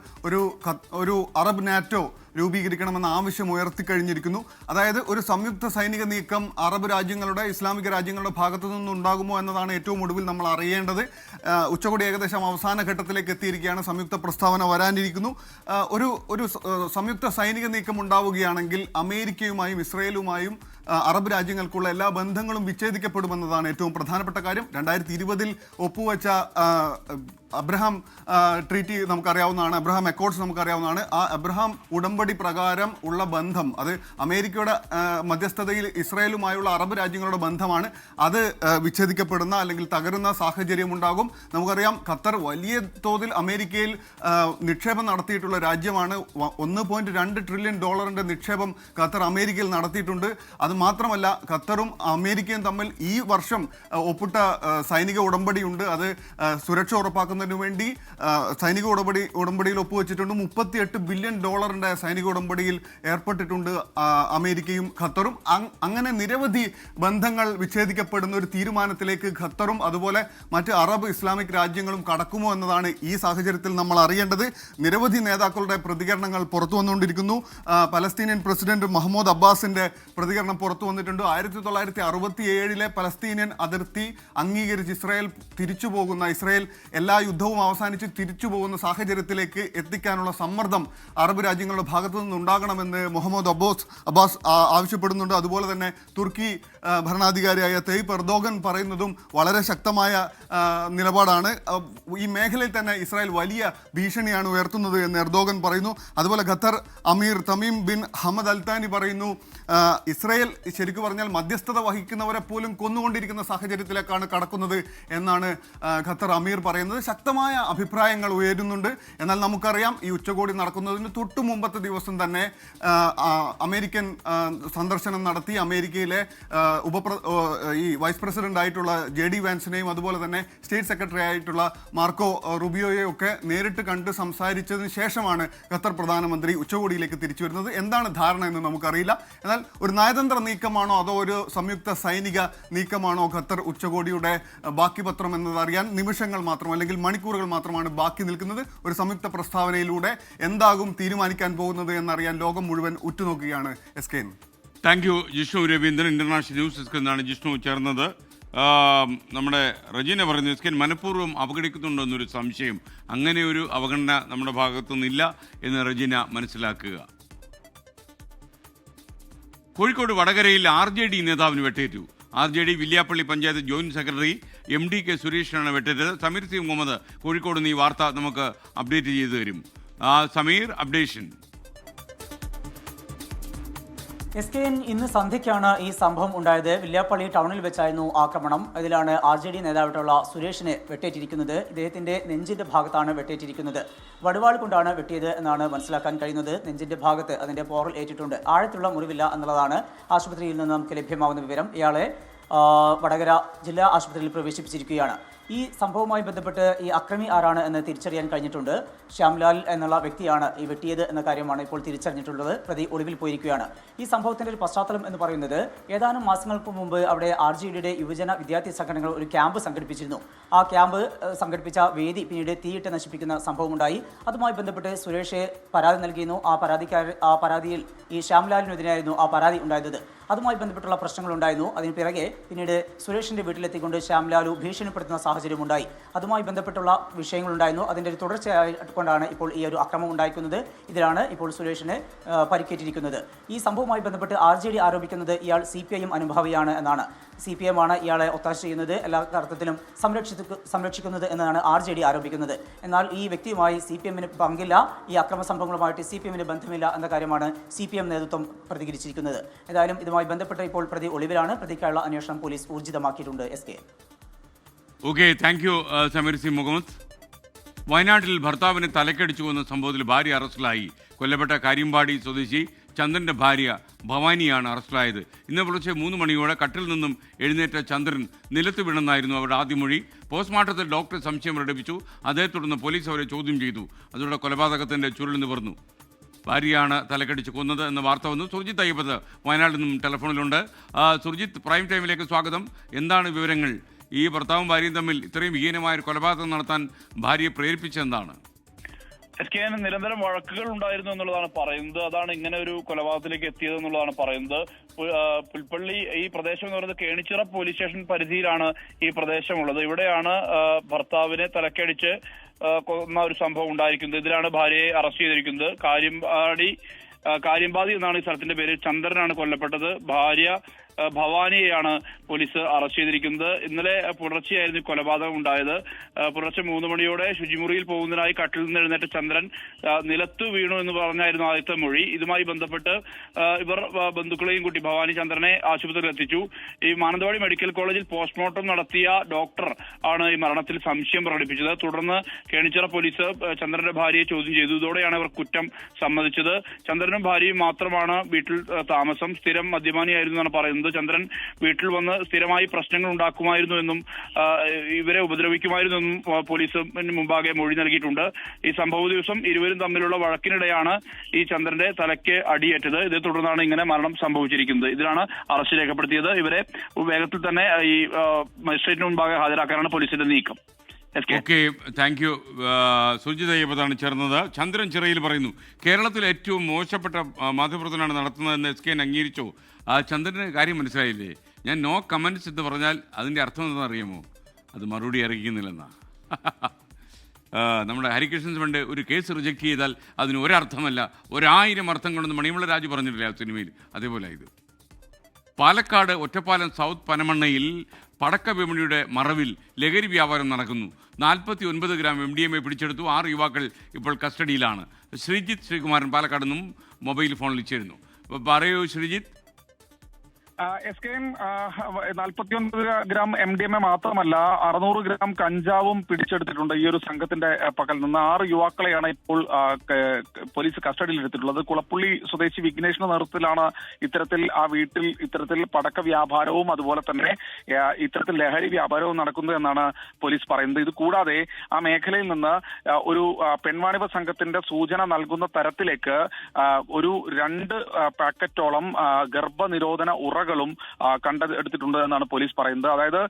ഒരു അറബ് നാറ്റോ രൂപീകരിക്കണമെന്ന ആവശ്യം ഉയർത്തിക്കഴിഞ്ഞിരിക്കുന്നു. അതായത് ഒരു സംയുക്ത സൈനിക നീക്കം അറബ് രാജ്യങ്ങളുടെ, ഇസ്ലാമിക രാജ്യങ്ങളുടെ ഭാഗത്തു നിന്നുണ്ടാകുമോ എന്നതാണ് ഏറ്റവും ഒടുവിൽ നമ്മൾ അറിയേണ്ടത്. ഉച്ചകോടി ഏകദേശം അവസാന ഘട്ടത്തിലേക്ക് എത്തിയിരിക്കുകയാണ്. സംയുക്ത പ്രസ്താവന വരാനിരിക്കുന്നു. ഒരു സംയുക്ത സൈനിക നീക്കം ഉണ്ടാവുകയാണെങ്കിൽ അമേരിക്കയുമായും ഇസ്രയേലുമായും അറബ് രാജ്യങ്ങൾക്കുള്ള എല്ലാ ബന്ധങ്ങളും വിച്ഛേദിക്കപ്പെടുമെന്നതാണ് ഏറ്റവും പ്രധാനപ്പെട്ട കാര്യം. 2020 ഒപ്പുവെച്ച അബ്രഹാം ട്രീറ്റി നമുക്കറിയാവുന്നതാണ്, അബ്രഹാം അക്കോർഡ്സ് നമുക്കറിയാവുന്നതാണ്. ആ അബ്രഹാം ഉടമ്പടി പ്രകാരം ഉള്ള ബന്ധം, അത് അമേരിക്കയുടെ മധ്യസ്ഥതയിൽ ഇസ്രായേലുമായുള്ള അറബ് രാജ്യങ്ങളുടെ ബന്ധമാണ്. അത് വിച്ഛേദിക്കപ്പെടുന്ന അല്ലെങ്കിൽ തകരുന്ന സാഹചര്യം ഉണ്ടാകും. നമുക്കറിയാം ഖത്തർ വലിയ തോതിൽ അമേരിക്കയിൽ നിക്ഷേപം നടത്തിയിട്ടുള്ള രാജ്യമാണ്. $1.2 ട്രില്യൺ നിക്ഷേപം ഖത്തർ അമേരിക്കയിൽ നടത്തിയിട്ടുണ്ട്. അത് മാത്രമല്ല, ഖത്തറും അമേരിക്കയും തമ്മിൽ ഈ വർഷം ഒപ്പിട്ട സൈനിക ഉടമ്പടിയുണ്ട്. അത് സുരക്ഷ ഉറപ്പാക്കുന്ന നടത്തുന്നതിന് വേണ്ടി സൈനിക ഉടമ്പടിയിൽ ഒപ്പുവെച്ചിട്ടുണ്ട്. $38 ബില്യൺ സൈനിക ഉടമ്പടിയിൽ ഏർപ്പെട്ടിട്ടുണ്ട് അമേരിക്കയും ഖത്തറും. അങ്ങനെ നിരവധി ബന്ധങ്ങൾ വിച്ഛേദിക്കപ്പെടുന്ന ഒരു തീരുമാനത്തിലേക്ക് ഖത്തറും അതുപോലെ മറ്റ് അറബ് ഇസ്ലാമിക് രാജ്യങ്ങളും കടക്കുമോ എന്നതാണ് ഈ സാഹചര്യത്തിൽ നമ്മൾ അറിയേണ്ടത്. നിരവധി നേതാക്കളുടെ പ്രതികരണങ്ങൾ പുറത്തു വന്നുകൊണ്ടിരിക്കുന്നു. പലസ്തീനിയൻ പ്രസിഡന്റ് മഹ്മൂദ് അബ്ബാസിന്റെ പ്രതികരണം പുറത്തു വന്നിട്ടുണ്ട്. 1967 പലസ്തീനിയൻ അതിർത്തി അംഗീകരിച്ച് ഇസ്രായേൽ ഇസ്രായേൽ എല്ലാ യുദ്ധവും അവസാനിച്ച് തിരിച്ചു പോകുന്ന സാഹചര്യത്തിലേക്ക് എത്തിക്കാനുള്ള സമ്മർദ്ദം അറബ് രാജ്യങ്ങളുടെ ഭാഗത്തു നിന്നുണ്ടാകണമെന്ന് മുഹമ്മദ് അബ്ബാസ് ആവശ്യപ്പെടുന്നുണ്ട്. അതുപോലെ തന്നെ തുർക്കി ഭരണാധികാരിയായ തയ്യിപ്പ് എർദോഗൻ പറയുന്നതും വളരെ ശക്തമായ നിലപാടാണ്. ഈ മേഖലയിൽ തന്നെ ഇസ്രായേൽ വലിയ ഭീഷണിയാണ് ഉയർത്തുന്നത് എന്ന് എർദോഗൻ പറയുന്നു. അതുപോലെ ഖത്തർ അമീർ തമീം ബിൻ ഹമദ് അൽത്താനി പറയുന്നു ഇസ്രായേൽ ശരിക്കും പറഞ്ഞാൽ മധ്യസ്ഥത വഹിക്കുന്നവരെ പോലും കൊന്നുകൊണ്ടിരിക്കുന്ന സാഹചര്യത്തിലേക്കാണ് കടക്കുന്നത് എന്നാണ് ഖത്തർ അമീർ പറയുന്നത്. ശക്തമായ അഭിപ്രായങ്ങൾ ഉയരുന്നുണ്ട്. എന്നാൽ നമുക്കറിയാം ഈ ഉച്ചകോടി നടക്കുന്നതിന് തൊട്ടു മുമ്പത്തെ ദിവസം തന്നെ അമേരിക്കൻ സന്ദർശനം നടത്തി അമേരിക്കയിലെ ഈ വൈസ് പ്രസിഡന്റ് ആയിട്ടുള്ള JD വാൻസിനെയും അതുപോലെ തന്നെ സ്റ്റേറ്റ് സെക്രട്ടറി ആയിട്ടുള്ള മാർക്കോ റുബിയോയെ ഒക്കെ നേരിട്ട് കണ്ട് സംസാരിച്ചതിന് ശേഷമാണ് ഖത്തർ പ്രധാനമന്ത്രി ഉച്ചകോടിയിലേക്ക് തിരിച്ചു വരുന്നത്. എന്താണ് ധാരണ എന്ന് നമുക്കറിയില്ല. എന്നാൽ ഒരു നയതന്ത്ര നീക്കമാണോ അതോ ഒരു സംയുക്ത സൈനിക നീക്കമാണോ ഖത്തർ ഉച്ചകോടിയുടെ ബാക്കി പത്രം എന്നത് അറിയാൻ നിമിഷങ്ങൾ മാത്രം അല്ലെങ്കിൽ മണിക്കൂറുകൾ മാത്രമാണ് ബാക്കി നിൽക്കുന്നത്. ഒരു സംയുക്ത പ്രസ്താവനയിലൂടെ എന്താകും തീരുമാനിക്കാൻ പോകുന്നത് എന്നറിയാൻ ലോകം മുഴുവൻ ഉറ്റുനോക്കുകയാണ്. SK. Thank you Jishnu Raveendran, international news ഡെസ്കിൽ നിന്നാണ് ജിഷ്ണു ചേർന്നത്. നമ്മുടെ റജീന പറഞ്ഞു SK മനഃപൂർവ്വം അവഗണിക്കുന്നുണ്ടോ എന്നൊരു സംശയം. അങ്ങനെ ഒരു അവഗണന നമ്മുടെ ഭാഗത്തുനിന്നില്ല എന്ന് റജീന മനസ്സിലാക്കുക. കോഴിക്കോട് വടകരയിൽ RJD നേതാവിന് വെട്ടേറ്റു. RJD Villiappally panchayat joint secretary MDK സുരേഷിനാണ് വെട്ടേറ്റത്. സമീർ സി മുഹമ്മദ് കോഴിക്കോട് നിന്ന് ഈ വാർത്ത നമുക്ക് അപ്ഡേറ്റ് ചെയ്തു തരും. സമീർ, അപ്ഡേഷൻ. SKN ഇന്ന് സന്ധ്യയ്ക്കാണ് ഈ സംഭവം ഉണ്ടായത്. വില്യാപ്പള്ളി ടൗണിൽ വെച്ചായിരുന്നു ആക്രമണം. ഇതിലാണ് RJD നേതാവായിട്ടുള്ള സുരേഷിനെ വെട്ടേറ്റിരിക്കുന്നത്. ഇദ്ദേഹത്തിന്റെ നെഞ്ചിന്റെ ഭാഗത്താണ് വെട്ടേറ്റിരിക്കുന്നത്. വടുവാൾ കൊണ്ടാണ് വെട്ടിയത് എന്നാണ് മനസ്സിലാക്കാൻ കഴിയുന്നത്. നെഞ്ചിന്റെ ഭാഗത്ത് അതിന്റെ പോറൽ ഏറ്റിട്ടുണ്ട്. ആഴത്തുള്ള മുറിവില്ല എന്നുള്ളതാണ് ആശുപത്രിയിൽ നിന്ന് നമുക്ക് ലഭ്യമാകുന്ന വിവരം. ഇയാളെ വടകര ജില്ലാ ആശുപത്രിയിൽ പ്രവേശിപ്പിച്ചിരിക്കുകയാണ്. ഈ സംഭവവുമായി ബന്ധപ്പെട്ട് ഈ അക്രമി ആരാണ് എന്ന് തിരിച്ചറിയാൻ കഴിഞ്ഞിട്ടുണ്ട്. ശ്യാംലാൽ എന്നുള്ള വ്യക്തിയാണ് ഈ വെട്ടിയത് എന്ന കാര്യമാണ് ഇപ്പോൾ തിരിച്ചറിഞ്ഞിട്ടുള്ളത്. പ്രതി ഒളിവിൽ പോയിരിക്കുകയാണ്. ഈ സംഭവത്തിൻ്റെ ഒരു പശ്ചാത്തലം എന്ന് പറയുന്നത് ഏതാനും മാസങ്ങൾക്ക് മുമ്പ് അവിടെ RJDയുടെ യുവജന വിദ്യാർത്ഥി സംഘടനകൾ ഒരു ക്യാമ്പ് സംഘടിപ്പിച്ചിരുന്നു. ആ ക്യാമ്പ് സംഘടിപ്പിച്ച വേദി പിന്നീട് തീയിട്ട് നശിപ്പിക്കുന്ന സംഭവമുണ്ടായി. അതുമായി ബന്ധപ്പെട്ട് സുരേഷ് പരാതി നൽകിയിരുന്നു. ആ പരാതിയിൽ ഈ ശ്യാംലാലിനെതിരെയായിരുന്നു ആ പരാതി ഉണ്ടായത്. അതുമായി ബന്ധപ്പെട്ടുള്ള പ്രശ്നങ്ങളുണ്ടായിരുന്നു. അതിന് പിറകെ പിന്നീട് സുരേഷിന്റെ വീട്ടിലെത്തിക്കൊണ്ട് ശ്യാംലാലു ഭീഷണിപ്പെടുത്തുന്ന സാഹചര്യമുണ്ടായി. അതുമായി ബന്ധപ്പെട്ടുള്ള വിഷയങ്ങളുണ്ടായിരുന്നു. അതിൻ്റെ ഒരു തുടർച്ചയായിക്കൊണ്ടാണ് ഇപ്പോൾ ഈ ഒരു അക്രമം ഉണ്ടായിരിക്കുന്നത്. ഇതിലാണ് ഇപ്പോൾ സുരേഷിന് പരിക്കേറ്റിരിക്കുന്നത്. ഈ സംഭവവുമായി ബന്ധപ്പെട്ട് RJD ആരോപിക്കുന്നത് ഇയാൾ CPIM അനുഭാവിയാണ് എന്നാണ്. CPM ആണ് ഇയാളെ ഒത്താശ ചെയ്യുന്നത്, എല്ലാ അർത്ഥത്തിലും സംരക്ഷിക്കുന്നത് എന്നാണ് RJD ആരോപിക്കുന്നത്. എന്നാൽ ഈ വ്യക്തിയുമായി CPMന് പങ്കില്ല, ഈ അക്രമ സംഭവങ്ങളുമായിട്ട് CPMന് ബന്ധമില്ല എന്ന കാര്യമാണ് CPM നേതൃത്വം പ്രതികരിച്ചിരിക്കുന്നത്. ഏതായാലും ഇതുമായി ബന്ധപ്പെട്ട് ഇപ്പോൾ പ്രതി ഒളിവിലാണ്. പ്രതിക്കായുള്ള അന്വേഷണം പോലീസ് ഊർജിതമാക്കിയിട്ടുണ്ട്. SK. Okay, thank you Sameer C Muhammad. വയനാട്ടിൽ ഭർത്താവിനെ തലക്കടിച്ചു കൊന്ന സംഭവത്തിൽ ഭാര്യ അറസ്റ്റിലായി. കൊല്ലപ്പെട്ട കാര്യമ്പാടി സ്വദേശി ചന്ദ്രന്റെ ഭാര്യ ഭവാനിയാണ് അറസ്റ്റിലായത്. ഇന്ന് പുലർച്ചെ 3 മണിയോടെ കട്ടിൽ നിന്നും എഴുന്നേറ്റ ചന്ദ്രൻ നിലത്ത് വീണെന്നായിരുന്നു അവരുടെ ആദ്യ മൊഴി. പോസ്റ്റ്മോർട്ടത്തിൽ ഡോക്ടർ സംശയം പ്രകടിപ്പിച്ചു. അതേ തുടർന്ന് പോലീസ് അവരെ ചോദ്യം ചെയ്തു. അതോടെ കൊലപാതകത്തിന്റെ ചുരുൾ നിവർന്നു. ഭാര്യയാണ് തലക്കടിച്ച് കൊന്നത് എന്ന വാർത്ത വന്നു. സുർജിത്ത് അയ്യപ്പത്ത് വയനാട്ടിൽ നിന്നും ടെലിഫോണിലുണ്ട്. സുർജിത്ത്, പ്രൈം ടൈമിലേക്ക് സ്വാഗതം. എന്താണ് വിവരങ്ങൾ? ഈ ഭർത്താവും ഭാര്യയും തമ്മിൽ ഇത്രയും ഹീനമായ ഒരു കൊലപാതകം നടത്താൻ ഭാര്യയെ പ്രേരിപ്പിച്ചെന്താണ്? SKN നിരന്തരം വഴക്കുകൾ ഉണ്ടായിരുന്നു എന്നുള്ളതാണ് പറയുന്നത്. അതാണ് ഇങ്ങനെ ഒരു കൊലപാതകത്തിലേക്ക് എത്തിയത് എന്നുള്ളതാണ് പറയുന്നത്. പുൽപ്പള്ളി ഈ പ്രദേശം എന്ന് പറയുന്നത് കേണിച്ചിറ പോലീസ് സ്റ്റേഷൻ പരിധിയിലാണ് ഈ പ്രദേശമുള്ളത്. ഇവിടെയാണ് ഭർത്താവിനെ തലക്കടിച്ച് കൊന്ന ഒരു സംഭവം ഉണ്ടായിരിക്കുന്നത്. ഇതിലാണ് ഭാര്യയെ അറസ്റ്റ് ചെയ്തിരിക്കുന്നത്. കാര്യമ്പാടി എന്നാണ് ഈ സ്ഥലത്തിന്റെ പേര്. ചന്ദ്രനാണ് കൊല്ലപ്പെട്ടത്. ഭാര്യ ഭവാനിയെയാണ് പോലീസ് അറസ്റ്റ് ചെയ്തിരിക്കുന്നത്. ഇന്നലെ പുലർച്ചെയായിരുന്നു കൊലപാതകം ഉണ്ടായത്. പുലർച്ചെ 3 മണിയോടെ ശുചിമുറിയിൽ പോകുന്നതിനായി കട്ടിൽ നിന്ന് എഴുന്നേറ്റ ചന്ദ്രൻ നിലത്തു വീണു എന്ന് പറഞ്ഞായിരുന്നു ആദ്യത്തെ മൊഴി. ഇതുമായി ബന്ധപ്പെട്ട് ഇവർ ബന്ധുക്കളെയും കൂട്ടി ഭവാനി ചന്ദ്രനെ ആശുപത്രിയിൽ എത്തിച്ചു. ഈ മാനന്തവാടി മെഡിക്കൽ കോളേജിൽ പോസ്റ്റ്മോർട്ടം നടത്തിയ ഡോക്ടർ ആണ് ഈ മരണത്തിൽ സംശയം പ്രകടിപ്പിച്ചത്. തുടർന്ന് കേണിച്ചിറ പോലീസ് ചന്ദ്രന്റെ ഭാര്യയെ ചോദ്യം ചെയ്തു. ഇതോടെയാണ് ഇവർ കുറ്റം സമ്മതിച്ചത്. ചന്ദ്രനും ഭാര്യയും മാത്രമാണ് വീട്ടിൽ താമസം. സ്ഥിരം മദ്യപാനിയായിരുന്നു എന്നാണ് പറയുന്നത്. പറയുന്നത്. ചന്ദ്രൻ വീട്ടിൽ വന്ന് സ്ഥിരമായി പ്രശ്നങ്ങൾ ഉണ്ടാക്കുമായിരുന്നു എന്നും ഇവരെ ഉപദ്രവിക്കുമായിരുന്നു എന്നും പോലീസിന് മുമ്പാകെ മൊഴി നൽകിയിട്ടുണ്ട്. ഈ സംഭവ ദിവസം ഇരുവരും തമ്മിലുള്ള വഴക്കിനിടെയാണ് ഈ ചന്ദ്രന്റെ തലയ്ക്ക് അടിയേറ്റത്. ഇതേ തുടർന്നാണ് ഇങ്ങനെ മരണം സംഭവിച്ചിരിക്കുന്നത്. ഇതിലാണ് അറസ്റ്റ് രേഖപ്പെടുത്തിയത്. ഇവരെ വേഗത്തിൽ തന്നെ ഈ മജിസ്ട്രേറ്റിന് മുമ്പാകെ ഹാജരാക്കാനാണ് പോലീസിന്റെ നീക്കം. Okay, thank you. സുജിത് അയ്യപ്പതാണ് ചേർന്നത്. ചന്ദ്രൻ ചിറയിൽ പറയുന്നു, കേരളത്തിൽ ഏറ്റവും മോശപ്പെട്ട മാധ്യമപ്രവർത്തനമാണ് നടത്തുന്നതെന്ന് SKN അംഗീകരിച്ചോ? ആ ചന്ദ്രന് കാര്യം മനസ്സിലായില്ലേ? ഞാൻ നോ കമൻറ്റ്സ് എന്ന് പറഞ്ഞാൽ അതിൻ്റെ അർത്ഥം എന്താണെന്ന് അറിയാമോ? അത് മറുപടി അറിയിക്കുന്നില്ലെന്നാ. നമ്മുടെ ഹരികൃഷ്ണൻ പണ്ട് ഒരു കേസ് റിജക്റ്റ് ചെയ്താൽ അതിന് ഒരർത്ഥമല്ല, 1000 അർത്ഥം കൊണ്ടെന്ന് മണിമല രാജു പറഞ്ഞിട്ടില്ല ആ സിനിമയിൽ. അതേപോലെ ഇത് പാലക്കാട് ഒറ്റപ്പാലം സൗത്ത് പനമണ്ണയിൽ പടക്ക വിപണിയുടെ മറവിൽ ലഹരി വ്യാപാരം നടക്കുന്നു. 49 ഗ്രാം MDMA പിടിച്ചെടുത്തു. 6 യുവാക്കൾ ഇപ്പോൾ കസ്റ്റഡിയിലാണ്. ശ്രീജിത്ത് ശ്രീകുമാരൻ പാലക്കാട് നിന്നും മൊബൈൽ ഫോണിൽ ചേരുന്നു. പറയൂ ശ്രീജിത്ത്. SKN 49 ഗ്രാം MDMA മാത്രമല്ല 600 ഗ്രാം കഞ്ചാവും പിടിച്ചെടുത്തിട്ടുണ്ട് ഈ ഒരു സംഘത്തിന്റെ പക്കൽ നിന്ന്. 6 യുവാക്കളെയാണ് ഇപ്പോൾ പോലീസ് കസ്റ്റഡിയിലെടുത്തിട്ടുള്ളത്. കുളപ്പുള്ളി സ്വദേശി വിഘ്നേഷിന്റെ നേതൃത്വത്തിലാണ് ഇത്തരത്തിൽ ആ വീട്ടിൽ ഇത്തരത്തിൽ പടക്ക വ്യാപാരവും അതുപോലെ തന്നെ ഇത്തരത്തിൽ ലഹരി വ്യാപാരവും നടക്കുന്നത് എന്നാണ് പോലീസ് പറയുന്നത്. ഇത് കൂടാതെ ആ മേഖലയിൽ നിന്ന് ഒരു പെൺവാണിഭ സംഘത്തിന്റെ സൂചന നൽകുന്ന തരത്തിലേക്ക് ഒരു 2 പാക്കറ്റോളം ഗർഭനിരോധന ഉറകളും കണ്ടെടുത്തിട്ടുണ്ട് എന്നാണ് പോലീസ് പറയുന്നത്. അതായത്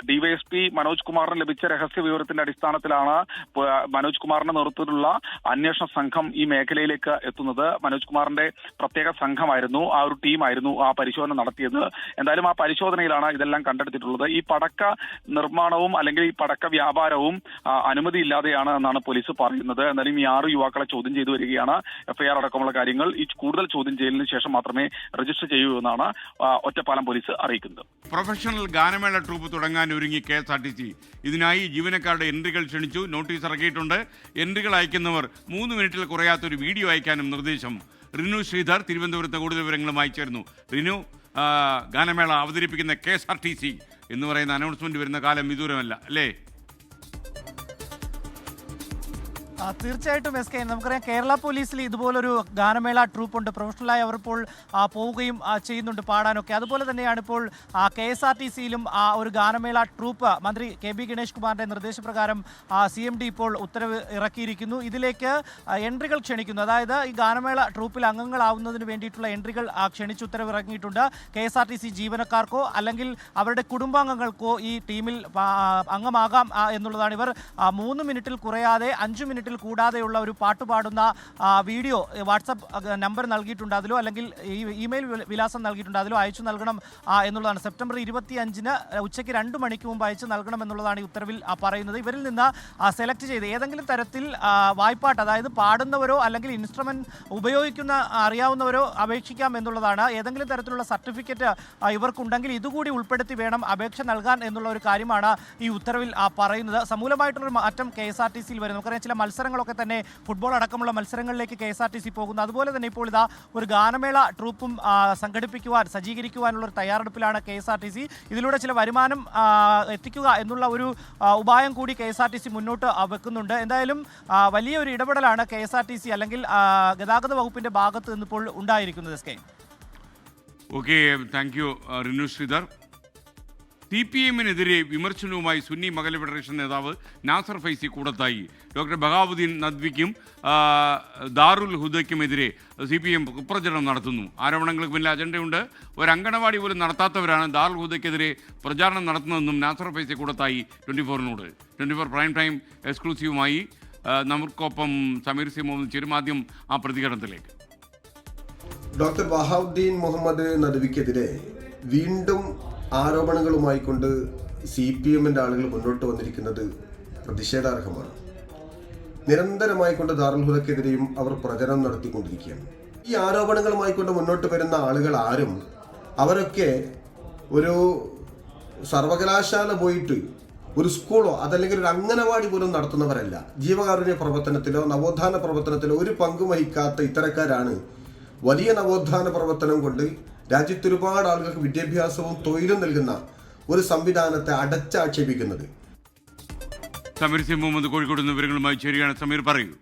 ഡിവൈഎസ്പി മനോജ് കുമാറിന് ലഭിച്ച രഹസ്യ വിവരത്തിന്റെ അടിസ്ഥാനത്തിലാണ് മനോജ് കുമാറിന്റെ നേതൃത്വത്തിലുള്ള അന്വേഷണ സംഘം ഈ മേഖലയിലേക്ക് എത്തുന്നത്. മനോജ് കുമാറിന്റെ പ്രത്യേക സംഘമായിരുന്നു, ആ ഒരു ടീമായിരുന്നു ആ പരിശോധന നടത്തിയത്. എന്തായാലും ആ പരിശോധനയിലാണ് ഇതെല്ലാം കണ്ടെടുത്തിട്ടുള്ളത്. ഈ പടക്ക നിർമ്മാണവും അല്ലെങ്കിൽ ഈ പടക്ക വ്യാപാരവും അനുമതിയില്ലാതെയാണ് എന്നാണ് പോലീസ് പറയുന്നത്. എന്നാലും ഈ 6 യുവാക്കളെ ചോദ്യം ചെയ്തു വരികയാണ്. FIR അടക്കമുള്ള കാര്യങ്ങൾ ഈ കൂടുതൽ ചോദ്യം ചെയ്യലിന് ശേഷം മാത്രമേ രജിസ്റ്റർ ചെയ്യൂ എന്നാണ് ഒറ്റപ്പാലം പോലീസ് അറിയിക്കുന്നത്. പ്രൊഫഷണൽ ഗാനമേള ട്രൂപ്പ് തുടങ്ങാൻ ഒരുങ്ങി KSRTC. ഇതിനായി ജീവനക്കാരുടെ എൻട്രികൾ ക്ഷണിച്ചു. നോട്ടീസ് ഇറക്കിയിട്ടുണ്ട്. എൻട്രികൾ അയക്കുന്നവർ 3 മിനിറ്റിൽ കുറയാത്തൊരു വീഡിയോ അയക്കാനും നിർദ്ദേശം. റിനു ശ്രീധർ തിരുവനന്തപുരത്ത് കൂടുതൽ വിവരങ്ങളുമായി ചേർന്നു. റിനു, ഗാനമേള അവതരിപ്പിക്കുന്ന KSRTC എന്ന് പറയുന്ന അനൗൺസ്മെന്റ് വരുന്ന കാലം വിദൂരമല്ല അല്ലേ? തീർച്ചയായിട്ടും SKN, നമുക്കറിയാം കേരള പോലീസിൽ ഇതുപോലൊരു ഗാനമേള ട്രൂപ്പുണ്ട്. പ്രൊഫഷണലായി അവർ ഇപ്പോൾ പോവുകയും ചെയ്യുന്നുണ്ട് പാടാനൊക്കെ. അതുപോലെ തന്നെയാണ് ഇപ്പോൾ KSRTCയിലും ഒരു ഗാനമേള ട്രൂപ്പ് മന്ത്രി KB ഗണേഷ് കുമാറിൻ്റെ നിർദ്ദേശപ്രകാരം CMD ഇപ്പോൾ ഉത്തരവ് ഇറക്കിയിരിക്കുന്നു. ഇതിലേക്ക് എൻട്രികൾ ക്ഷണിക്കുന്നു. അതായത് ഈ ഗാനമേള ട്രൂപ്പിൽ അംഗങ്ങളാവുന്നതിന് വേണ്ടിയിട്ടുള്ള എൻട്രികൾ ക്ഷണിച്ച് ഉത്തരവ് ഇറങ്ങിയിട്ടുണ്ട്. KSRTC ജീവനക്കാർക്കോ അല്ലെങ്കിൽ അവരുടെ കുടുംബാംഗങ്ങൾക്കോ ഈ ടീമിൽ അംഗമാകാം എന്നുള്ളതാണ്. ഇവർ 3 മിനിറ്റിൽ കുറയാതെ 5 മിനിറ്റിൽ കൂടാതെയുള്ള ഒരു പാട്ട് പാടുന്ന വീഡിയോ വാട്സപ്പ് നമ്പർ നൽകിയിട്ടുണ്ട്. അതിലോ അല്ലെങ്കിൽ ഇമെയിൽ വിലാസം നൽകിയിട്ടുണ്ട്. അതിലോ അയച്ചു നൽകണം എന്നുള്ളതാണ്. സെപ്റ്റംബർ 25-ന് ഉച്ചയ്ക്ക് 2 മണിക്ക് മുമ്പ് അയച്ചു നൽകണം എന്നുള്ളതാണ് ഈ ഉത്തരവിൽ പറയുന്നത്. ഇവരിൽ നിന്ന് സെലക്ട് ചെയ്ത് ഏതെങ്കിലും തരത്തിൽ വായ്പാട്ട്, അതായത് പാടുന്നവരോ അല്ലെങ്കിൽ ഇൻസ്ട്രുമെന്റ് ഉപയോഗിക്കുന്ന അറിയാവുന്നവരോ അപേക്ഷിക്കാം എന്നുള്ളതാണ്. ഏതെങ്കിലും തരത്തിലുള്ള സർട്ടിഫിക്കറ്റ് ഇവർക്കുണ്ടെങ്കിൽ ഇതുകൂടി ഉൾപ്പെടുത്തി വേണം അപേക്ഷ നൽകാൻ എന്നുള്ള ഒരു കാര്യമാണ് ഈ ഉത്തരവിൽ പറയുന്നത്. സമൂലമായിട്ടുള്ളൊരു മാറ്റം KSRTCയിൽ വരും. നമുക്കറിയാം ചില മത്സരങ്ങളൊക്കെ തന്നെ ഫുട്ബോൾ അടക്കമുള്ള മത്സരങ്ങളിലേക്ക് KSRTC പോകുന്നു. അതുപോലെ തന്നെ ഇപ്പോൾ ഇതാ ഒരു ഗാനമേള ട്രൂപ്പും സജ്ജീകരിക്കുവാനുള്ള ഒരു തയ്യാറെടുപ്പിലാണ് KSRTC. ഇതിലൂടെ ചില വരുമാനം എത്തിക്കുക എന്നുള്ള ഒരു ഉപായം കൂടി KSRTC മുന്നോട്ട് വെക്കുന്നുണ്ട്. എന്തായാലും വലിയൊരു ഇടപെടലാണ് KSRTC അല്ലെങ്കിൽ ഗതാഗത വകുപ്പിന്റെ ഭാഗത്ത് നിന്നിപ്പോൾ ഉണ്ടായിരിക്കുന്നത്. Okay, thank you Rinu Sreedhar. CPM-നെതിരെ വിമർശനവുമായി സുന്നി മഹല്ല് ഫെഡറേഷൻ നേതാവ് നാസർ ഫൈസി കൂടത്തായി. ഡോക്ടർ ബഹാവുദ്ദീൻ നദ്വിക്കും ദാറുൽ ഹുദയ്ക്കുമെതിരെ CPM കുപ്രചരണം നടത്തുന്നു. ആരോപണങ്ങൾക്ക് പിന്നിൽ അജണ്ടയുണ്ട്. ഒരു അങ്കണവാടി പോലും നടത്താത്തവരാണ് ദാറുൽ ഹുദയ്ക്കെതിരെ പ്രചാരണം നടത്തുന്നതെന്നും നാസർ ഫൈസി കൂടത്തായി 24-നോട്. 24 പ്രൈം ടൈം എക്സ്ക്ലൂസീവുമായി നമുക്കൊപ്പം സമീർ സി മുഹമ്മദ് ചേരുമാദ്യം ആ പ്രതികരണത്തിലേക്ക്. ഡോക്ടർ ബഹാവുദ്ദീൻ മുഹമ്മദ് നദ്വിക്കെതിരെ വീണ്ടും ആരോപണങ്ങളുമായി കൊണ്ട് CPM-ന്റെ ആളുകൾ മുന്നോട്ട് വന്നിരിക്കുന്നത് പ്രതിഷേധാർഹമാണ്. നിരന്തരമായി കൊണ്ട് ദാറുൽ ഹുദയ്ക്കെതിരെയും അവർ പ്രചരണം നടത്തിക്കൊണ്ടിരിക്കുകയാണ്. ഈ ആരോപണങ്ങളുമായി കൊണ്ട് മുന്നോട്ട് വരുന്ന ആളുകൾ ആരും അവരൊക്കെ ഒരു സർവകലാശാല പോയിട്ട് ഒരു സ്കൂളോ അതല്ലെങ്കിൽ ഒരു അംഗനവാടി പോലും നടത്തുന്നവരല്ല. ജീവകാരുണ്യ പ്രവർത്തനത്തിലോ നവോത്ഥാന പ്രവർത്തനത്തിലോ ഒരു പങ്കും വഹിക്കാത്ത ഇത്തരക്കാരാണ് വലിയ നവോത്ഥാന പ്രവർത്തനം കൊണ്ട് രാജ്യത്ത് ഒരുപാട് ആളുകൾക്ക് വിദ്യാഭ്യാസവും തൊഴിലും നൽകുന്ന ഒരു സംവിധാനത്തെ അടച്ചാക്ഷേപിക്കുന്നത്. സമീർ സി മുഹമ്മദ് കോഴിക്കോട് നിന്ന് വിവരങ്ങളുമായി ചേരുകയാണ്. സമീർ, പറയൂ.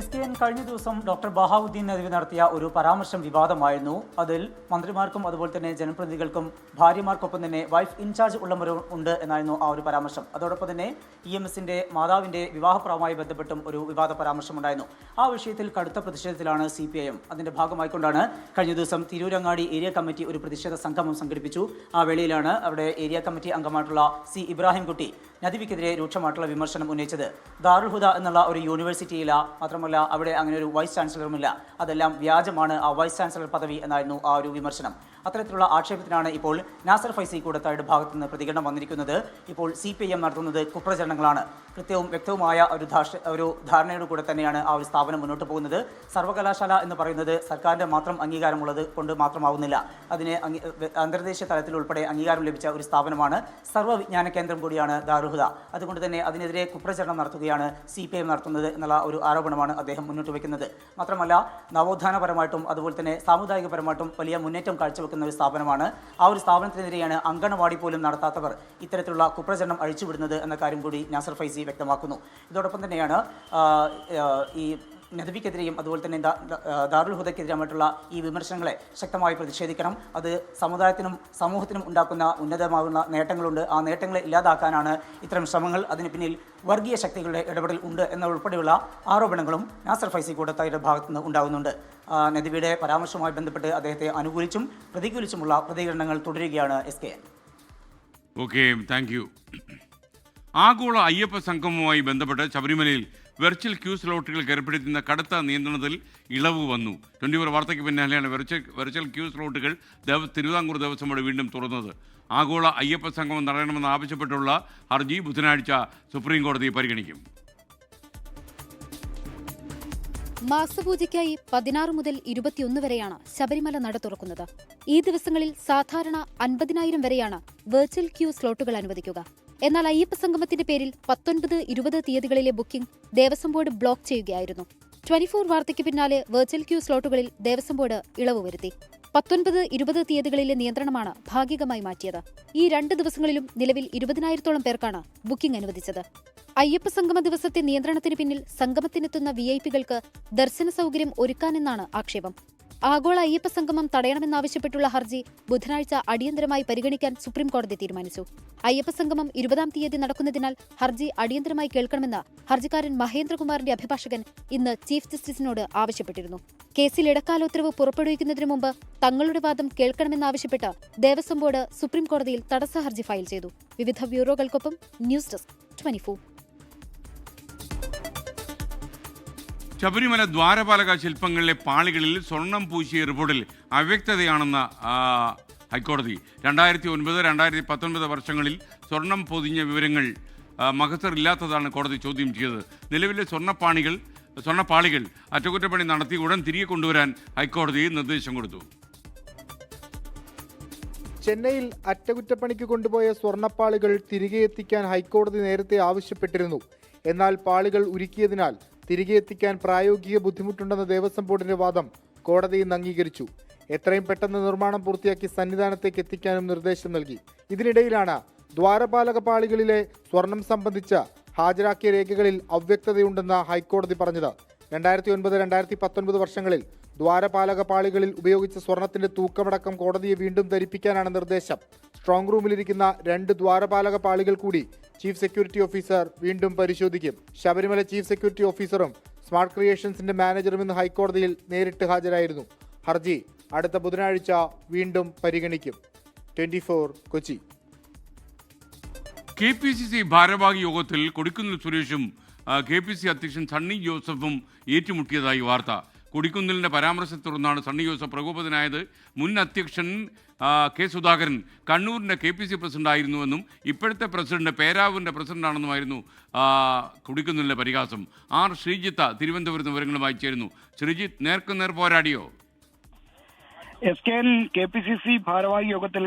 SKN കഴിഞ്ഞ ദിവസം ഡോക്ടർ ബഹാവുദ്ദീൻ നദ്വി നടത്തിയ ഒരു പരാമർശം വിവാദമായിരുന്നു. അതിൽ മന്ത്രിമാർക്കും അതുപോലെ തന്നെ ജനപ്രതിനിധികൾക്കും ഭാര്യമാർക്കൊപ്പം തന്നെ വൈഫ് ഇൻചാർജ് ഉള്ളവരും ഉണ്ട് എന്നായിരുന്നു ആ ഒരു പരാമർശം. അതോടൊപ്പം തന്നെ EMSന്റെ മാതാവിന്റെ വിവാഹപ്രാവുമായി ബന്ധപ്പെട്ടും ഒരു വിവാദ പരാമർശം ഉണ്ടായിരുന്നു. ആ വിഷയത്തിൽ കടുത്ത പ്രതിഷേധത്തിലാണ് CPIM. അതിന്റെ ഭാഗമായിക്കൊണ്ടാണ് കഴിഞ്ഞ ദിവസം തിരൂരങ്ങാടി ഏരിയ കമ്മിറ്റി ഒരു പ്രതിഷേധ സംഗമം സംഘടിപ്പിച്ചു. ആ വേളയിലാണ് അവിടെ ഏരിയ കമ്മിറ്റി അംഗമായിട്ടുള്ള C ഇബ്രാഹിംകുട്ടി നദ്വിക്കെതിരെ രൂക്ഷമായിട്ടുള്ള വിമർശനം ഉന്നയിച്ചത്. ദാറുൽ ഹുദ എന്നുള്ള ഒരു യൂണിവേഴ്സിറ്റിയില്ല, മാത്രമല്ല അവിടെ അങ്ങനെ ഒരു വൈസ് ചാൻസലറുമില്ല, അതെല്ലാം വ്യാജമാണ് ആ വൈസ് ചാൻസലർ പദവി എന്നായിരുന്നു ആ ഒരു വിമർശനം. അത്തരത്തിലുള്ള ആക്ഷേപത്തിനാണ് ഇപ്പോൾ നാസർ ഫൈസി കൂടത്തായുടെ ഭാഗത്തു നിന്ന് പ്രതികരണം വന്നിരിക്കുന്നത്. ഇപ്പോൾ CPIM നടത്തുന്നത് കുപ്രചരണങ്ങളാണ്. കൃത്യവും വ്യക്തവുമായ ഒരു ധാരണയോട് കൂടെ തന്നെയാണ് ആ ഒരു സ്ഥാപനം മുന്നോട്ട് പോകുന്നത്. സർവകലാശാല എന്ന് പറയുന്നത് സർക്കാരിൻ്റെ മാത്രം അംഗീകാരമുള്ളത് കൊണ്ട് മാത്രമാവുന്നില്ല. അതിന് അന്തർദേശീയ തലത്തിൽ ഉൾപ്പെടെ അംഗീകാരം ലഭിച്ച ഒരു സ്ഥാപനമാണ്. സർവ്വവിജ്ഞാന കേന്ദ്രം കൂടിയാണ് ദാറുൽ ഹുദ. അതുകൊണ്ട് തന്നെ അതിനെതിരെ കുപ്രചരണം നടത്തുകയാണ് CPIM നടത്തുന്നത് എന്നുള്ള ഒരു ആരോപണമാണ് അദ്ദേഹം മുന്നോട്ട് വയ്ക്കുന്നത്. മാത്രമല്ല നവോത്ഥാനപരമായിട്ടും അതുപോലെ തന്നെ സാമുദായികപരമായിട്ടും വലിയ മുന്നേറ്റം കാഴ്ചവെക്കുന്ന ഒരു സ്ഥാപനമാണ്. ആ ഒരു സ്ഥാപനത്തിനെതിരെയാണ് അങ്കണവാടി പോലും നടത്താത്തവർ ഇത്തരത്തിലുള്ള കുപ്രചരണം അഴിച്ചുവിടുന്നത് എന്ന കാര്യം കൂടി നാസർ ഫൈസി വ്യക്തമാക്കുന്നു. ഇതോടൊപ്പം തന്നെയാണ് ഈ നദ്വിക്കെതിരെയും അതുപോലെ തന്നെ ദാറുൽ ഹുദയ്ക്കെതിരായിട്ടുള്ള ഈ വിമർശനങ്ങളെ ശക്തമായി പ്രതിഷേധിക്കണം. അത് സമുദായത്തിനും സമൂഹത്തിനും ഉണ്ടാക്കുന്ന ഉന്നതമാകുന്ന നേട്ടങ്ങളുണ്ട്. ആ നേട്ടങ്ങളെ ഇല്ലാതാക്കാനാണ് ഇത്തരം ശ്രമങ്ങൾ. അതിന് പിന്നിൽ വർഗീയ ശക്തികളുടെ ഇടപെടൽ ഉണ്ട് എന്നുൾപ്പെടെയുള്ള ആരോപണങ്ങളും നാസർ ഫൈസി കൂടത്തായുടെ ഭാഗത്തുനിന്ന് ഉണ്ടാകുന്നുണ്ട്. നദ്വിയുടെ പരാമർശവുമായി ബന്ധപ്പെട്ട് അദ്ദേഹത്തെ അനുകൂലിച്ചും പ്രതികൂലിച്ചുമുള്ള പ്രതികരണങ്ങൾ തുടരുകയാണ് SKN. Okay, thank U. ആഗോള അയ്യപ്പ സംഗമവുമായി ബന്ധപ്പെട്ട് ശബരിമലയിൽ വെർച്വൽ ക്യൂ സ്ലോട്ടുകൾക്ക് ഏർപ്പെടുത്തുന്ന കടുത്ത നിയന്ത്രണത്തിൽ ഇളവ് വന്നു. 24 വാർത്തയ്ക്ക് പിന്നാലെയാണ് വെർച്വൽ ക്യൂ സ്ലോട്ടുകൾ തിരുവിതാംകൂർ ദേവസ്വം ബോർഡ് വീണ്ടും തുറന്നത്. ആഗോള അയ്യപ്പ സംഗമം നടത്തണമെന്ന് ആവശ്യപ്പെട്ടുള്ള ഹർജി ബുധനാഴ്ച സുപ്രീം കോടതി പരിഗണിക്കും. മാസപൂജയ്ക്കായി 16 മുതൽ 21 വരെയാണ് ശബരിമല നട തുറക്കുന്നത്. ഈ ദിവസങ്ങളിൽ സാധാരണ 50,000 വരെയാണ് വെർച്വൽ ക്യൂ സ്ലോട്ടുകൾ അനുവദിക്കുക. എന്നാൽ അയ്യപ്പ സംഗമത്തിന്റെ പേരിൽ 19, 20 തീയതികളിലെ ബുക്കിംഗ് ദേവസ്വം ബോർഡ് ബ്ലോക്ക് ചെയ്യുകയായിരുന്നു. 24 വാർത്തയ്ക്ക് പിന്നാലെ വെർച്വൽ ക്യൂ സ്ലോട്ടുകളിൽ ദേവസ്വം ബോർഡ് ഇളവ് വരുത്തി. 19, 20 തീയതികളിലെ നിയന്ത്രണമാണ് ഭാഗികമായി മാറ്റിയത്. ഈ 2 ദിവസങ്ങളിലും നിലവിൽ 20,000-ഓളം പേർക്കാണ് ബുക്കിംഗ് അനുവദിച്ചത്. അയ്യപ്പ സംഗമ ദിവസത്തെ നിയന്ത്രണത്തിന് പിന്നിൽ സംഗമത്തിനെത്തുന്ന VIP-കൾക്ക് ദർശന സൗകര്യം ഒരുക്കാനെന്നാണ് ആക്ഷേപം. ആഗോള അയ്യപ്പ സംഗമം തടയണമെന്നാവശ്യപ്പെട്ടുള്ള ഹർജി ബുധനാഴ്ച അടിയന്തരമായി പരിഗണിക്കാൻ സുപ്രീം കോടതി തീരുമാനിച്ചു. അയ്യപ്പ സംഗമം 20-ാം തീയതി നടക്കുന്നതിനാൽ ഹർജി അടിയന്തരമായി കേൾക്കണമെന്ന് ഹർജിക്കാരൻ മഹേന്ദ്രകുമാറിന്റെ അഭിഭാഷകൻ ഇന്ന് ചീഫ് ജസ്റ്റിസിനോട് ആവശ്യപ്പെട്ടിരുന്നു. കേസിൽ ഇടക്കാല ഉത്തരവ് പുറപ്പെടുവിക്കുന്നതിന് മുമ്പ് തങ്ങളുടെ വാദം കേൾക്കണമെന്നാവശ്യപ്പെട്ട് ദേവസ്വം ബോർഡ് സുപ്രീം കോടതിയിൽ തടസ്സ ഹർജി ഫയൽ ചെയ്തു. വിവിധ ബ്യൂറോകൾക്കൊപ്പം ന്യൂസ് ഡെസ്ക് 24. ശബരിമല ദ്വാരപാലക ശില്പങ്ങളിലെ പാളികളിൽ സ്വർണം പൂശിയ റിപ്പോർട്ടിൽ അവ്യക്തതയാണെന്ന ഹൈക്കോടതി. 2009, 2019 വർഷങ്ങളിൽ സ്വർണം പൊതിഞ്ഞ വിവരങ്ങൾ മഹസറില്ലാത്തതാണ് കോടതി ചോദ്യം ചെയ്തത്. നിലവിലെ സ്വർണ്ണപ്പാളികൾ അറ്റകുറ്റപ്പണി നടത്തി ഉടൻ തിരികെ കൊണ്ടുവരാൻ ഹൈക്കോടതി നിർദ്ദേശം കൊടുത്തു. ചെന്നൈയിൽ അറ്റകുറ്റപ്പണിക്ക് കൊണ്ടുപോയ സ്വർണ്ണപ്പാളികൾ തിരികെ എത്തിക്കാൻ ഹൈക്കോടതി നേരത്തെ ആവശ്യപ്പെട്ടിരുന്നു. എന്നാൽ പാളികൾ ഉരുക്കിയതിനാൽ തിരികെ എത്തിക്കാൻ പ്രായോഗിക ബുദ്ധിമുട്ടുണ്ടെന്ന ദേവസ്വം ബോർഡിന്റെ വാദം കോടതി ഇന്ന് അംഗീകരിച്ചു. എത്രയും പെട്ടെന്ന് നിർമ്മാണം പൂർത്തിയാക്കി സന്നിധാനത്തേക്ക് എത്തിക്കാനും നിർദ്ദേശം നൽകി. ഇതിനിടയിലാണ് ദ്വാരപാലക പാളികളിലെ സ്വർണം സംബന്ധിച്ച് ഹാജരാക്കിയ രേഖകളിൽ അവ്യക്തതയുണ്ടെന്ന് ഹൈക്കോടതി പറഞ്ഞത്. 2009, 2019 വർഷങ്ങളിൽ ദ്വാരപാലക പാളികളിൽ ഉപയോഗിച്ച സ്വർണത്തിന്റെ തൂക്കമടക്കം കോടതിയെ വീണ്ടും ധരിപ്പിക്കാനാണ് നിർദ്ദേശം. സ്ട്രോങ് റൂമിലിരിക്കുന്ന 2 ദ്വാരപാലക പാളികൾ കൂടി ചീഫ് സെക്യൂരിറ്റി ഓഫീസർ വീണ്ടും പരിശോധിക്കും. ശബരിമല ചീഫ് സെക്യൂരിറ്റി ഓഫീസറും സ്മാർട്ട് ക്രിയേഷൻസിന്റെ മാനേജറും ഇന്ന് ഹൈക്കോടതിയിൽ നേരിട്ട് ഹാജരായിരുന്നു. ഹർജി അടുത്ത ബുധനാഴ്ച വീണ്ടും പരിഗണിക്കും. 24 കൊച്ചി. KPCC ഭാരവാഹി യോഗത്തിൽ കൊടിക്കുന്നിൽ സുരേഷും KPCC അധ്യക്ഷൻ സണ്ണി ജോസഫും ഏറ്റുമുട്ടിയതായി വാർത്ത. കൊടിക്കുന്നിലിന്റെ പരാമർശത്തെ തുടർന്നാണ് സണ്ണി ജോസഫ് പ്രകോപിതനായത്. മുൻ അധ്യക്ഷൻ കെ സുധാകരൻ കണ്ണൂരിൻ്റെ KPCC പ്രസിഡന്റായിരുന്നുവെന്നും ഇപ്പോഴത്തെ പ്രസിഡന്റ് പേരാവൂരിൻ്റെ പ്രസിഡന്റാണെന്നുമായിരുന്നു കൊടിക്കുന്നിലിന്റെ പരിഹാസം. ശ്രീജിത്ത് തിരുവനന്തപുരത്ത് വിവരങ്ങളുമായി ചേരുന്നു. ശ്രീജിത്ത്, നേർക്കുനേർ പോരാടിയോ? SKN KPCC ഭാരവാഹി യോഗത്തിൽ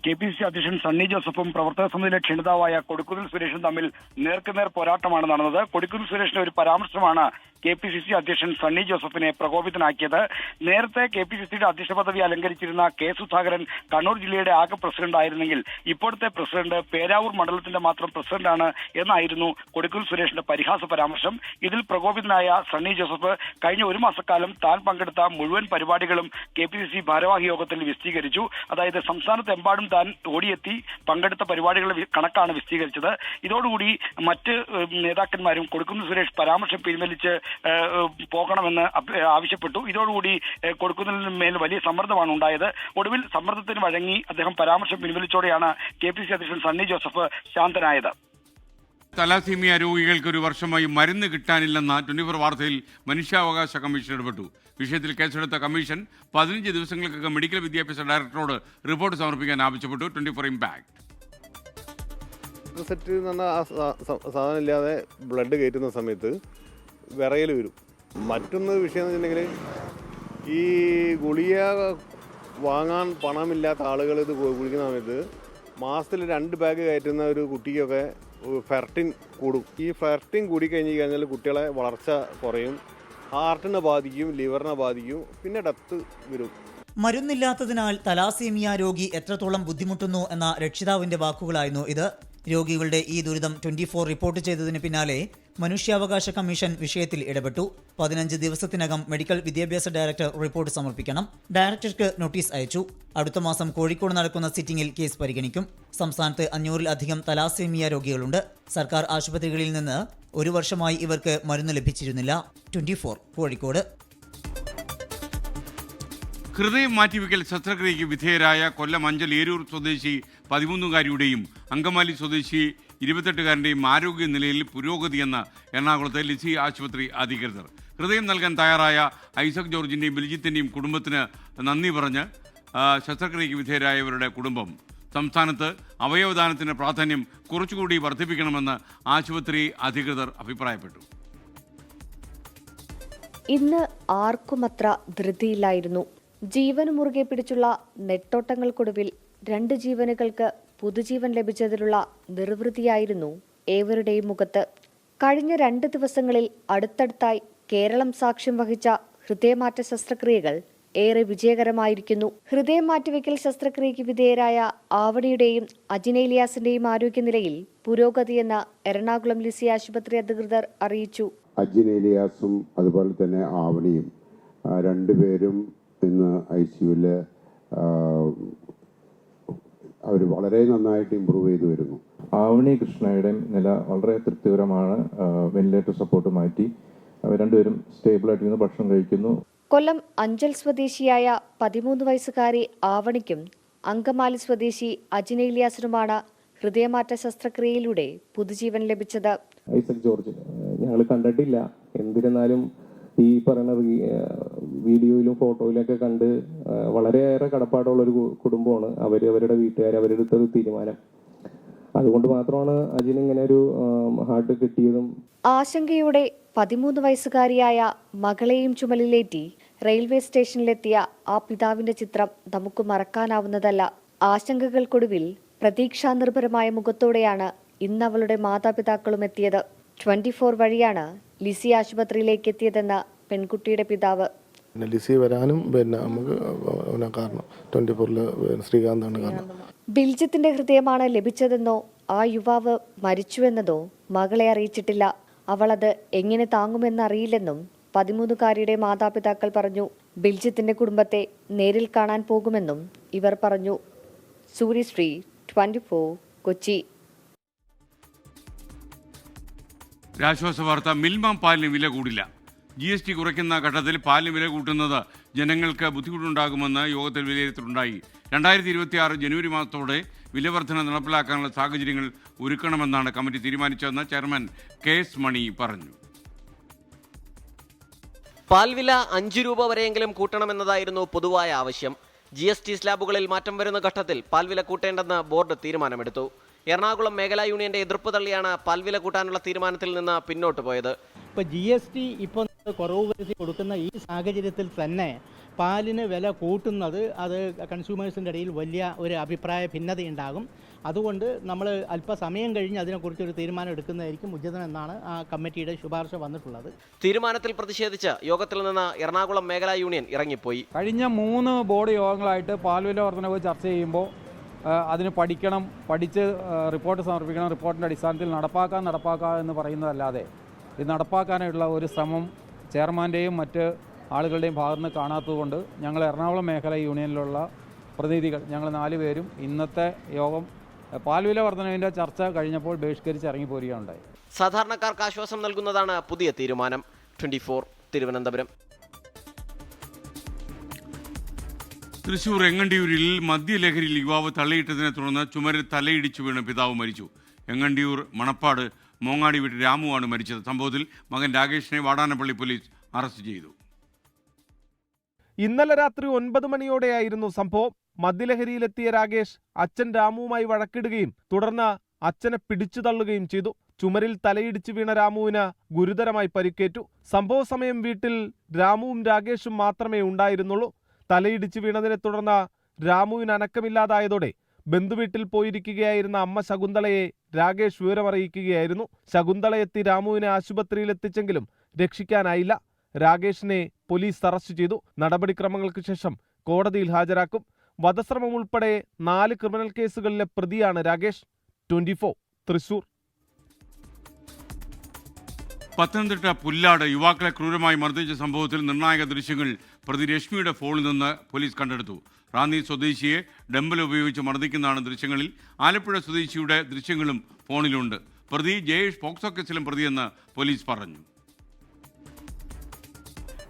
KPCC അധ്യക്ഷൻ സണ്ണി ജോസഫും പ്രവർത്തക സമിതിയിലെ ക്ഷണിതാവായ കൊടിക്കുന്നിൽ സുരേഷും തമ്മിൽ നേർക്കുനേർ പോരാട്ടമാണ് നടന്നത്. കൊടിക്കുന്നിൽ സുരേഷിന്റെ ഒരു പരാമർശമാണ് KPCC അധ്യക്ഷൻ സണ്ണി ജോസഫിനെ പ്രകോപിതനാക്കിയത്. നേരത്തെ KPCCയുടെ അധ്യക്ഷ പദവി അലങ്കരിച്ചിരുന്ന K. സുധാകരൻ കണ്ണൂർ ജില്ലയുടെ ആകെ പ്രസിഡന്റ് ആയിരുന്നെങ്കിൽ ഇപ്പോഴത്തെ പ്രസിഡന്റ് പേരാവൂർ മണ്ഡലത്തിന്റെ മാത്രം പ്രസിഡന്റാണ് എന്നായിരുന്നു കൊടിക്കുന്നിൽ സുരേഷിന്റെ പരിഹാസ പരാമർശം. ഇതിൽ പ്രകോപിതനായ സണ്ണി ജോസഫ് കഴിഞ്ഞ ഒരു മാസക്കാലം താൻ പങ്കെടുത്ത മുഴുവൻ പരിപാടികളും KPCC ഭാരവാഹി യോഗത്തിൽ വിശദീകരിച്ചു. അതായത് സംസ്ഥാനത്തെമ്പാടും താൻ ഓടിയെത്തി പങ്കെടുത്ത പരിപാടികളുടെ കണക്കാണ് വിശദീകരിച്ചത്. ഇതോടുകൂടി മറ്റ് നേതാക്കന്മാരും കൊടിക്കുന്നിൽ സുരേഷ് പരാമർശം പിൻവലിച്ച് പോകണമെന്ന് ആവശ്യപ്പെട്ടു. ഇതോടുകൂടി കൊടിക്കുന്നിലിന് മേൽ വലിയ സമ്മർദ്ദമാണ് ഉണ്ടായത്. ഒടുവിൽ സമ്മർദ്ദത്തിന് വഴങ്ങി അദ്ദേഹം പരാമർശം പിൻവലിച്ചോടെയാണ് KPCC അധ്യക്ഷൻ സണ്ണി ജോസഫ് ശാന്തനായത്. തലാസീമിയ രോഗികൾക്ക് ഒരു വർഷമായി മരുന്ന് കിട്ടാനില്ലെന്ന 24 വാർത്തയിൽ മനുഷ്യാവകാശ കമ്മീഷൻ ഇടപെട്ടു. വിഷയത്തിൽ കേസെടുത്ത കമ്മീഷൻ 15 ദിവസങ്ങൾക്കകം മെഡിക്കൽ വിദ്യാഭ്യാസ ഡയറക്ടറോട് റിപ്പോർട്ട് സമർപ്പിക്കാൻ ആവശ്യപ്പെട്ടു. 24 ഇമ്പാക്ട്. സെറ്റ് എന്ന സാധനം ഇല്ലാതെ ബ്ലഡ് കയറ്റുന്ന സമയത്ത് വിറയൽ വരും. മറ്റൊന്ന് വിഷയം എന്ന് വെച്ചിട്ടുണ്ടെങ്കിൽ ഈ ഗുളിക വാങ്ങാൻ പണമില്ലാത്ത ആളുകൾ ഇത് കുടിക്കുന്ന സമയത്ത് മാസത്തിൽ 2 ബാഗ് കയറ്റുന്ന ഒരു കുട്ടിക്കൊക്കെ ഫെർട്ടിൻ കൂടും. ഈ ഫെർട്ടിൻ കൂടിക്കഴിഞ്ഞ് കഴിഞ്ഞാൽ കുട്ടികളെ വളർച്ച കുറയും, ഹാർട്ടിനെ ബാധിക്കും, ലിവറിനെ ബാധിക്കും, പിന്നെ ഡെത്ത് വരും. മരുന്നില്ലാത്തതിനാൽ തലാസീമിയ രോഗി എത്രത്തോളം ബുദ്ധിമുട്ടുന്നു എന്ന രക്ഷിതാവിന്റെ വാക്കുകളായിരുന്നു ഇത്. രോഗികളുടെ ഈ ദുരിതം 24 റിപ്പോർട്ട് ചെയ്തതിന് പിന്നാലെ മനുഷ്യാവകാശ കമ്മീഷൻ വിഷയത്തിൽ ഇടപെട്ടു. 15 ദിവസത്തിനകം മെഡിക്കൽ വിദ്യാഭ്യാസ ഡയറക്ടർ റിപ്പോർട്ട് സമർപ്പിക്കണം. ഡയറക്ടർക്ക് നോട്ടീസ് അയച്ചു. അടുത്ത മാസം കോഴിക്കോട് നടക്കുന്ന സിറ്റിംഗിൽ കേസ് പരിഗണിക്കും. സംസ്ഥാനത്ത് 500-ലധികം തലാസീമിയ രോഗികളുണ്ട്. സർക്കാർ ആശുപത്രികളിൽ നിന്ന് ഒരു വർഷമായി ഇവർക്ക് മരുന്ന് ലഭിച്ചിരുന്നില്ല. 24 കോഴിക്കോട്. ഹൃദയം മാറ്റിവെക്കൽ ശസ്ത്രക്രിയയ്ക്ക് വിധേയരായ കൊല്ലം അഞ്ചൽ ഏരൂർ സ്വദേശി 13-കാരിയുടെയും അങ്കമാലി സ്വദേശി 28-കാരൻ്റെയും ആരോഗ്യനിലയിൽ പുരോഗതിയെന്ന് എറണാകുളത്തെ ലിസി ആശുപത്രി അധികൃതർ. ഹൃദയം നൽകാൻ തയ്യാറായ ഐസക് ജോർജിൻ്റെയും ബിൽജിത്തിൻ്റെയും കുടുംബത്തിന് നന്ദി പറഞ്ഞ് ശസ്ത്രക്രിയയ്ക്ക് വിധേയരായവരുടെ കുടുംബം സംസ്ഥാനത്ത് അവയവദാനത്തിന് പ്രാധാന്യം കുറച്ചുകൂടി വർദ്ധിപ്പിക്കണമെന്ന് ആശുപത്രി അധികൃതർ അഭിപ്രായപ്പെട്ടു. ഇന്ന് ആർക്കുമത്ര ധൃതിയില്ലായിരുന്നു. ജീവന് മുറുകെ പിടിച്ചുള്ള നെട്ടോട്ടങ്ങൾക്കൊടുവിൽ 2 ജീവനുകൾക്ക് പുതുജീവൻ ലഭിച്ചതിലുള്ള നിർവൃതിയായിരുന്നു ഏവരുടെയും മുഖത്ത്. കഴിഞ്ഞ 2 ദിവസങ്ങളിൽ അടുത്തടുത്തായി കേരളം സാക്ഷ്യം വഹിച്ച ഹൃദയമാറ്റ ശസ്ത്രക്രിയകൾ ഏറെ വിജയകരമായിരിക്കുന്നു. ഹൃദയം മാറ്റിവെക്കൽ ശസ്ത്രക്രിയയ്ക്ക് വിധേയരായ ആവണിയുടെയും അജിനേലിയാസിന്റെയും ആരോഗ്യനിലയിൽ പുരോഗതിയെന്ന് എറണാകുളം ലിസി ആശുപത്രി അധികൃതർ അറിയിച്ചു. അജിനേലിയാസും അതുപോലെ തന്നെ ആവണിയും രണ്ടുപേരും ഇന്ന് ICUവിൽ അവർ വളരെ നന്നായിട്ട് ഇമ്പ്രൂവ് ചെയ്തു വരുന്നു. ആവണി കൃഷ്ണയുടെ നില വളരെ തൃപ്തികരമാണ്. വെന്റിലേറ്റർ സപ്പോർട്ട് മാറ്റി രണ്ടുപേരും സ്റ്റേബിളായിട്ട് ഭക്ഷണം കഴിക്കുന്നു. കൊല്ലം അഞ്ചൽ സ്വദേശിയായ 13 വയസ്സുകാരി ആവണിക്കും അങ്കമാലി സ്വദേശി അജിനേലിയാസിനുമാണ് ഹൃദയമാറ്റ ശസ്ത്രക്രിയയിലൂടെ പുതുജീവൻ ലഭിച്ചത്. ഐസക് ജോർജ് ഞങ്ങൾ കണ്ടിട്ടില്ല, എന്നിരുന്നാലും ഈ പറയുന്ന വീഡിയോയിലും ഫോട്ടോയിലൊക്കെ കണ്ട് വളരെയേറെ കടപ്പാടുള്ള ഒരു കുടുംബമാണ് അവരുടെ വീട്ടുകാർ അവരെടുത്തൊരു തീരുമാനം. അതുകൊണ്ട് മാത്രമാണ് അജിന് ഇങ്ങനെ ഒരു ഹാർട്ട് കിട്ടിയതും. ആശങ്കയോടെ 13 വയസ്സുകാരിയായ മകളെയും ചുമലിലേറ്റി റെയിൽവേ സ്റ്റേഷനിലെത്തിയ ആ പിതാവിന്റെ ചിത്രം നമുക്ക് മറക്കാനാവുന്നതല്ല. ആശങ്കകൾക്കൊടുവിൽ പ്രതീക്ഷാനിർഭരമായ മുഖത്തോടെയാണ് ഇന്ന് അവളുടെ മാതാപിതാക്കളും എത്തിയത്. 24 വഴിയാണ് ലിസി ആശുപത്രിയിലേക്ക് എത്തിയതെന്ന് പെൺകുട്ടിയുടെ പിതാവ്. ലിസി വരാനും നമുക്ക് കാരണം 24 ശ്രീകാന്താണ് കാരണം. ബിൽജിത്തിന്റെ ഹൃദയമാണ് ലഭിച്ചതെന്നോ ആ യുവാവ് മരിച്ചുവെന്നതോ മകളെ അറിയിച്ചിട്ടില്ല. അവൾ അത് എങ്ങനെ താങ്ങുമെന്നറിയില്ലെന്നും 13-കാരിയുടെ മാതാപിതാക്കൾ പറഞ്ഞു. ബിൽജിത്തിന്റെ കുടുംബത്തെ നേരിൽ കാണാൻ പോകുമെന്നും ഇവർ പറഞ്ഞു. സൂര്യശ്രീ, 24 കൊച്ചി. രാശ്വാസ വാർത്ത. മിൽമ പാലിന് വില കൂടില്ല. GST കുറയ്ക്കുന്ന ഘട്ടത്തിൽ പാലിന് വില കൂട്ടുന്നത് ജനങ്ങൾക്ക് ബുദ്ധിമുട്ടുണ്ടാകുമെന്ന് യോഗത്തിൽ വിലയിരുത്തലുണ്ടായി. 2026 ജനുവരി മാസത്തോടെ വില വർധന നടപ്പിലാക്കാനുള്ള സാഹചര്യങ്ങൾ ഒരുക്കണമെന്നാണ് കമ്മിറ്റി തീരുമാനിച്ചതെന്ന് ചെയർമാൻ KS മണി പറഞ്ഞു. പാൽവില 5 രൂപ വരെയെങ്കിലും കൂട്ടണമെന്നതായിരുന്നു പൊതുവായ ആവശ്യം. GST സ്ലാബുകളിൽ മാറ്റം വരുന്ന ഘട്ടത്തിൽ പാൽവില കൂട്ടേണ്ടെന്ന് ബോർഡ് തീരുമാനമെടുത്തു. എറണാകുളം മേഖലാ യൂണിയന്റെ എതിർപ്പ് തള്ളിയാണ് പാൽവില കൂട്ടാനുള്ള തീരുമാനത്തിൽ നിന്ന് പിന്നോട്ട് പോയത്. ഇപ്പോൾ GST ഇപ്പോൾ കുറവ് വരുത്തി കൊടുക്കുന്ന ഈ സാഹചര്യത്തിൽ തന്നെ പാലിന് വില കൂട്ടുന്നത് അത് കൺസ്യൂമേഴ്സിൻ്റെ ഇടയിൽ വലിയ ഒരു അഭിപ്രായ ഭിന്നതയുണ്ടാകും. അതുകൊണ്ട് നമ്മൾ അല്പസമയം കഴിഞ്ഞ് അതിനെക്കുറിച്ചൊരു തീരുമാനം എടുക്കുന്നതായിരിക്കും ഉചിതമെന്നാണ് ആ കമ്മിറ്റിയുടെ ശുപാർശ വന്നിട്ടുള്ളത്. തീരുമാനത്തിൽ പ്രതിഷേധിച്ച് യോഗത്തിൽ നിന്ന് എറണാകുളം മേഖലാ യൂണിയൻ ഇറങ്ങിപ്പോയി. കഴിഞ്ഞ 3 ബോർഡ് യോഗങ്ങളായിട്ട് പാൽവില വർധനവ് ചർച്ച ചെയ്യുമ്പോൾ അതിന് പഠിച്ച് റിപ്പോർട്ട് സമർപ്പിക്കണം, റിപ്പോർട്ടിൻ്റെ അടിസ്ഥാനത്തിൽ നടപ്പാക്കാം എന്ന് പറയുന്നതല്ലാതെ ഇത് നടപ്പാക്കാനായിട്ടുള്ള ഒരു ശ്രമം ചെയർമാൻ്റെയും മറ്റ് ആളുകളുടെയും ഭാഗത്തുനിന്ന് കാണാത്തതുകൊണ്ട് ഞങ്ങൾ എറണാകുളം മേഖലാ യൂണിയനിലുള്ള പ്രതിനിധികൾ ഞങ്ങൾ 4 പേരും ഇന്നത്തെ യോഗം പാൽവില വർധനവിൻ്റെ ചർച്ച കഴിഞ്ഞപ്പോൾ ബഹിഷ്കരിച്ച് ഇറങ്ങിപ്പോരുകയുണ്ടായി. സാധാരണക്കാർക്ക് ആശ്വാസം നൽകുന്നതാണ് പുതിയ തീരുമാനം. 24 തിരുവനന്തപുരം. തൃശൂർ എങ്ങണ്ടിയൂരിൽ മദ്യലഹരിയിൽ യുവാവ് തള്ളിയിട്ടതിനെ തുടർന്ന് ചുമരിൽ തലയിടിച്ചു വീണ് പിതാവ് മരിച്ചു. എങ്ങണ്ടിയൂർ മണപ്പാട് മോങ്ങാടി വീട്ടിൽ രാമുവാണ് മരിച്ചത്. സംഭവത്തിൽ മകൻ രാകേഷിനെ വാടാനപ്പള്ളി പോലീസ് അറസ്റ്റ് ചെയ്തു. ഇന്നലെ രാത്രി 9 മണിയോടെയായിരുന്നു സംഭവം. മദ്യലഹരിയിലെത്തിയ രാകേഷ് അച്ഛൻ രാമുവുമായി വഴക്കിടുകയും തുടർന്ന് അച്ഛനെ പിടിച്ചു തള്ളുകയും ചെയ്തു. ചുമരിൽ തലയിടിച്ചു വീണ രാമുവിന് ഗുരുതരമായി പരിക്കേറ്റു. സംഭവ സമയം വീട്ടിൽ രാമുവും രാകേഷും മാത്രമേ ഉണ്ടായിരുന്നുള്ളൂ. തലയിടിച്ചു വീണതിനെ തുടർന്ന് രാമുവിന് അനക്കമില്ലാതായതോടെ ബന്ധുവീട്ടിൽ പോയിരിക്കുകയായിരുന്ന അമ്മ ശകുന്തളയെ രാകേഷ് വിവരമറിയിക്കുകയായിരുന്നു. ശകുന്തളയെത്തി രാമുവിനെ ആശുപത്രിയിൽ എത്തിച്ചെങ്കിലും രക്ഷിക്കാനായില്ല. രാകേഷിനെ പോലീസ് അറസ്റ്റ് ചെയ്തു. നടപടിക്രമങ്ങൾക്ക് ശേഷം കോടതിയിൽ ഹാജരാക്കും. വധശ്രമം ഉൾപ്പെടെ 4 ക്രിമിനൽ കേസുകളിലെ പ്രതിയാണ് രാകേഷ്. 24 തൃശൂർ. പത്തനംതിട്ട പുല്ലാട് യുവാക്കളെ ക്രൂരമായി മർദ്ദിച്ച സംഭവത്തിൽ നിർണായക ദൃശ്യങ്ങൾ പ്രതി രശ്മിയുടെ ഫോണിൽ നിന്ന് പോലീസ് കണ്ടെടുത്തു. റാന്നി സ്വദേശിയെ ഡംബൽ ഉപയോഗിച്ച് മർദ്ദിക്കുന്നതാണ് ദൃശ്യങ്ങളിൽ. ആലപ്പുഴ സ്വദേശിയുടെ ദൃശ്യങ്ങളും ഫോണിലുണ്ട്. പ്രതി ജയേഷ് പോക്സോ കേസിലും പ്രതിയെന്ന് പോലീസ് പറഞ്ഞു.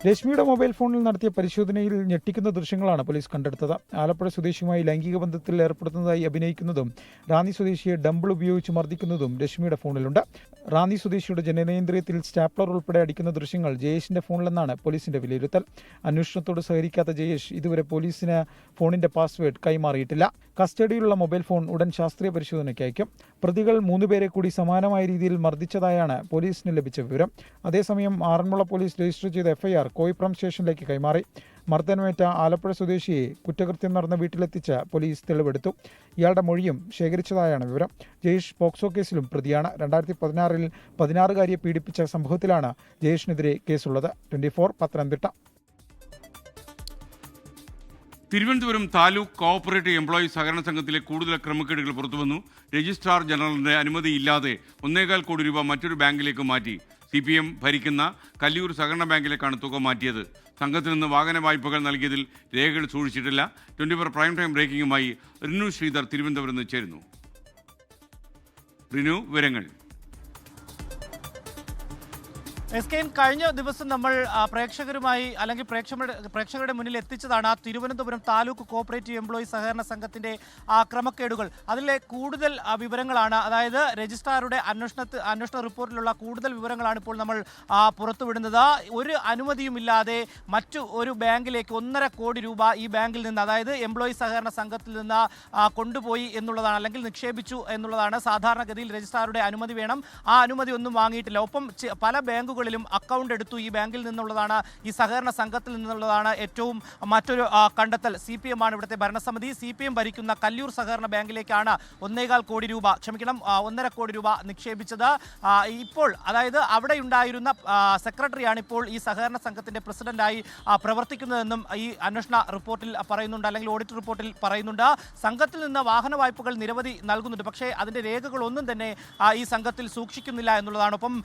രശ്മിയുടെ മൊബൈൽ ഫോണിൽ നടത്തിയ പരിശോധനയിൽ ഞെട്ടിക്കുന്ന ദൃശ്യങ്ങളാണ് പോലീസ് കണ്ടെടുത്തത്. ആലപ്പുഴ സ്വദേശിയുമായി ലൈംഗിക ബന്ധത്തിൽ ഏർപ്പെടുത്തുന്നതായി അഭിനയിക്കുന്നതും റാന്നി സ്വദേശിയെ ഡംബിൾ ഉപയോഗിച്ച് മർദ്ദിക്കുന്നതും രശ്മിയുടെ ഫോണിലുണ്ട്. റാന്നി സ്വദേശിയുടെ ജനനേന്ദ്രിയത്തിൽ സ്റ്റാപ്ലർ ഉൾപ്പെടെ അടിക്കുന്ന ദൃശ്യങ്ങൾ ജയേഷിന്റെ ഫോണിലെന്നാണ് പോലീസിന്റെ വിലയിരുത്തൽ. അന്വേഷണത്തോട് സഹകരിക്കാത്ത ജയേഷ് ഇതുവരെ പോലീസിന് ഫോണിന്റെ പാസ്വേഡ് കൈമാറിയിട്ടില്ല. കസ്റ്റഡിയിലുള്ള മൊബൈൽ ഫോൺ ഉടൻ ശാസ്ത്രീയ പരിശോധനയ്ക്ക് അയക്കും. പ്രതികൾ 3 പേരെ കൂടി സമാനമായ രീതിയിൽ മർദ്ദിച്ചതായാണ് പോലീസിന് ലഭിച്ച വിവരം. അതേസമയം ആറന്മുള പോലീസ് രജിസ്റ്റർ ചെയ്ത എഫ്ഐആർ കോയിപ്രം സ്റ്റേഷനിലേക്ക് കൈമാറി. മർദ്ദനമേറ്റ ആലപ്പുഴ സ്വദേശിയെ കുറ്റകൃത്യം നടന്ന വീട്ടിലെത്തിച്ച് പോലീസ് തെളിവെടുത്തു. ഇയാളുടെ മൊഴിയും ശേഖരിച്ചതായാണ് വിവരം. ജയേഷ് പോക്സോ കേസിലും പ്രതിയാണ്. 2016 16-കാരിയെ പീഡിപ്പിച്ച സംഭവത്തിലാണ് ജയേഷിനെതിരെ കേസുള്ളത്. 24 പത്തനംതിട്ട. തിരുവനന്തപുരം താലൂക്ക് കോഓപ്പറേറ്റീവ് എംപ്ലോയീസ് സഹകരണ സംഘത്തിലെ കൂടുതൽ ക്രമക്കേടുകൾ പുറത്തുവന്നു. രജിസ്ട്രാർ ജനറലിന്റെ അനുമതിയില്ലാതെ 1.25 കോടി രൂപ മറ്റൊരു ബാങ്കിലേക്ക് മാറ്റി. CPM ഭരിക്കുന്ന കല്ലിയൂർ സഹകരണ ബാങ്കിലേക്കാണ് തുക മാറ്റിയത്. സംഘത്തിൽ നിന്ന് വാഹന വായ്പകൾ നൽകിയതിൽ രേഖകൾ സൂക്ഷിച്ചിട്ടില്ല. 24 പ്രൈം ടൈം ബ്രേക്കിംഗുമായി റിനു ശ്രീധർ തിരുവനന്തപുരത്ത് നിന്ന് ചേരുന്നു. റിനു, വിവരങ്ങൾ. SKN കഴിഞ്ഞ ദിവസം നമ്മൾ പ്രേക്ഷകരുമായി അല്ലെങ്കിൽ പ്രേക്ഷകരുടെ മുന്നിൽ എത്തിച്ചതാണ് ആ തിരുവനന്തപുരം താലൂക്ക് കോഓപ്പറേറ്റീവ് എംപ്ലോയീസ് സഹകരണ സംഘത്തിന്റെ ക്രമക്കേടുകൾ. അതിലെ കൂടുതൽ വിവരങ്ങളാണ്, അതായത് രജിസ്ട്രാറുടെ അന്വേഷണ റിപ്പോർട്ടിലുള്ള കൂടുതൽ വിവരങ്ങളാണ് ഇപ്പോൾ നമ്മൾ പുറത്തുവിടുന്നത്. ഒരു അനുമതിയുമില്ലാതെ മറ്റു ഒരു ബാങ്കിലേക്ക് 1.5 കോടി രൂപ ഈ ബാങ്കിൽ നിന്ന്, അതായത് എംപ്ലോയീസ് സഹകരണ സംഘത്തിൽ നിന്ന് കൊണ്ടുപോയി എന്നുള്ളതാണ്, അല്ലെങ്കിൽ നിക്ഷേപിച്ചു എന്നുള്ളതാണ്. സാധാരണഗതിയിൽ രജിസ്ട്രാറുടെ അനുമതി വേണം. ആ അനുമതി ഒന്നും വാങ്ങിയിട്ടില്ല. ഒപ്പം പല ബാങ്കുകൾ അക്കൗണ്ട് എടുത്തു ഈ ബാങ്കിൽ നിന്നുള്ളതാണ്, ഈ സഹകരണ സംഘത്തിൽ നിന്നുള്ളതാണ് ഏറ്റവും മറ്റൊരു കണ്ടെത്തൽ. CPM ആണ് ഇവിടുത്തെ ഭരണസമിതി. CPM ഭരിക്കുന്ന കല്ലിയൂർ സഹകരണ ബാങ്കിലേക്കാണ് 1.25 കോടി രൂപ 1.5 കോടി രൂപ നിക്ഷേപിച്ചത്. ഇപ്പോൾ അതായത് അവിടെ ഉണ്ടായിരുന്ന സെക്രട്ടറിയാണ് ഇപ്പോൾ ഈ സഹകരണ സംഘത്തിന്റെ പ്രസിഡന്റായി പ്രവർത്തിക്കുന്നതെന്നും ഈ അന്വേഷണ റിപ്പോർട്ടിൽ പറയുന്നുണ്ട്, അല്ലെങ്കിൽ ഓഡിറ്റ് റിപ്പോർട്ടിൽ പറയുന്നുണ്ട്. സംഘത്തിൽ നിന്ന് വാഹന വായ്പകൾ നിരവധി നൽകുന്നുണ്ട്, പക്ഷേ അതിന്റെ രേഖകളൊന്നും തന്നെ ഈ സംഘത്തിൽ സൂക്ഷിക്കുന്നില്ല എന്നുള്ളതാണ്. ഒപ്പം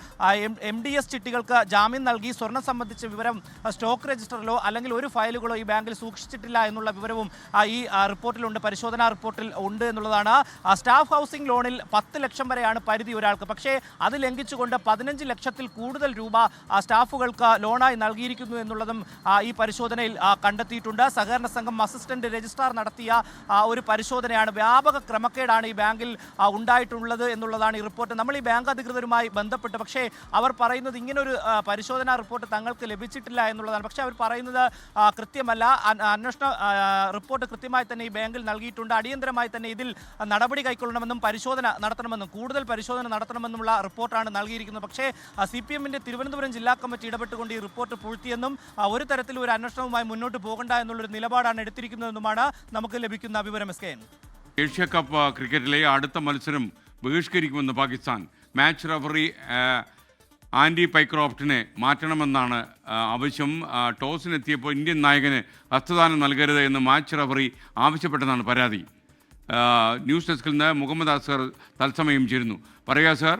MDS ചിട്ടികൾക്ക് ജാമ്യം നൽകി സ്വർണം സംബന്ധിച്ച വിവരം സ്റ്റോക്ക് രജിസ്റ്ററിലോ അല്ലെങ്കിൽ ഒരു ഫയലുകളോ ഈ ബാങ്കിൽ സൂക്ഷിച്ചിട്ടില്ല എന്നുള്ള വിവരവും ഈ റിപ്പോർട്ടിലുണ്ട്, പരിശോധനാ റിപ്പോർട്ടിൽ ഉണ്ട് എന്നുള്ളതാണ്. സ്റ്റാഫ് ഹൗസിംഗ് ലോണിൽ 10 ലക്ഷം വരെയാണ് പരിധി ഒരാൾക്ക്, പക്ഷേ അത് ലംഘിച്ചുകൊണ്ട് 15 ലക്ഷത്തിൽ കൂടുതൽ രൂപ സ്റ്റാഫുകൾക്ക് ലോണായി നൽകിയിരിക്കുന്നു എന്നുള്ളതും ഈ പരിശോധനയിൽ കണ്ടെത്തിയിട്ടുണ്ട്. സഹകരണ സംഘം അസിസ്റ്റന്റ് രജിസ്ട്രാർ നടത്തിയ ഒരു പരിശോധനയാണ്. വ്യാപക ക്രമക്കേടാണ് ഈ ബാങ്കിൽ ഉണ്ടായിട്ടുള്ളത് എന്നുള്ളതാണ് ഈ റിപ്പോർട്ട്. നമ്മൾ ഈ ബാങ്ക് അധികൃതരുമായി ബന്ധപ്പെട്ട്, പക്ഷേ അവർ പറയുന്നത് ഇങ്ങനെ ഇങ്ങനൊരു പരിശോധനാ റിപ്പോർട്ട് തങ്ങൾക്ക് ലഭിച്ചിട്ടില്ല എന്നുള്ളതാണ്. പക്ഷേ അവർ പറയുന്നത് കൃത്യമല്ല. അന്വേഷണ റിപ്പോർട്ട് കൃത്യമായി തന്നെ ഈ ബാങ്കിൽ നൽകിയിട്ടുണ്ട്. അടിയന്തരമായി തന്നെ ഇതിൽ നടപടി കൈക്കൊള്ളണമെന്നും പരിശോധന നടത്തണമെന്നും കൂടുതൽ പരിശോധന നടത്തണമെന്നുമുള്ള റിപ്പോർട്ടാണ് നൽകിയിരിക്കുന്നത്. പക്ഷേ CPM-ന്റെ തിരുവനന്തപുരം ജില്ലാ കമ്മിറ്റി ഇടപെട്ടുകൊണ്ട് ഈ റിപ്പോർട്ട് പൂഴ്ത്തിയെന്നും ഒരു തരത്തിലും ഒരു അന്വേഷണവുമായി മുന്നോട്ട് പോകണ്ട എന്നുള്ളൊരു നിലപാടാണ് എടുത്തിരിക്കുന്നതെന്നുമാണ് നമുക്ക് ലഭിക്കുന്ന വിവരം. ഏഷ്യ കപ്പ് ക്രിക്കറ്റിലെ അടുത്ത മത്സരം ബഹിഷ്കരിക്കുമെന്ന് പാകിസ്ഥാൻ. മാച്ച് റഫറി ആൻഡി പൈക്രോഫ്റ്റിനെ മാറ്റണമെന്നാണ് ആവശ്യം. ടോസിനെത്തിയപ്പോൾ ഇന്ത്യൻ നായകന് ഹസ്തദാനം നൽകരുത് എന്ന് മാച്ച് റഫറി ആവശ്യപ്പെട്ടെന്നാണ് പരാതി. ന്യൂസ് ഡെസ്കിൽ നിന്ന് മുഹമ്മദ് അസ്ഹർ തത്സമയം ചേരുന്നു. പറയുക സാർ.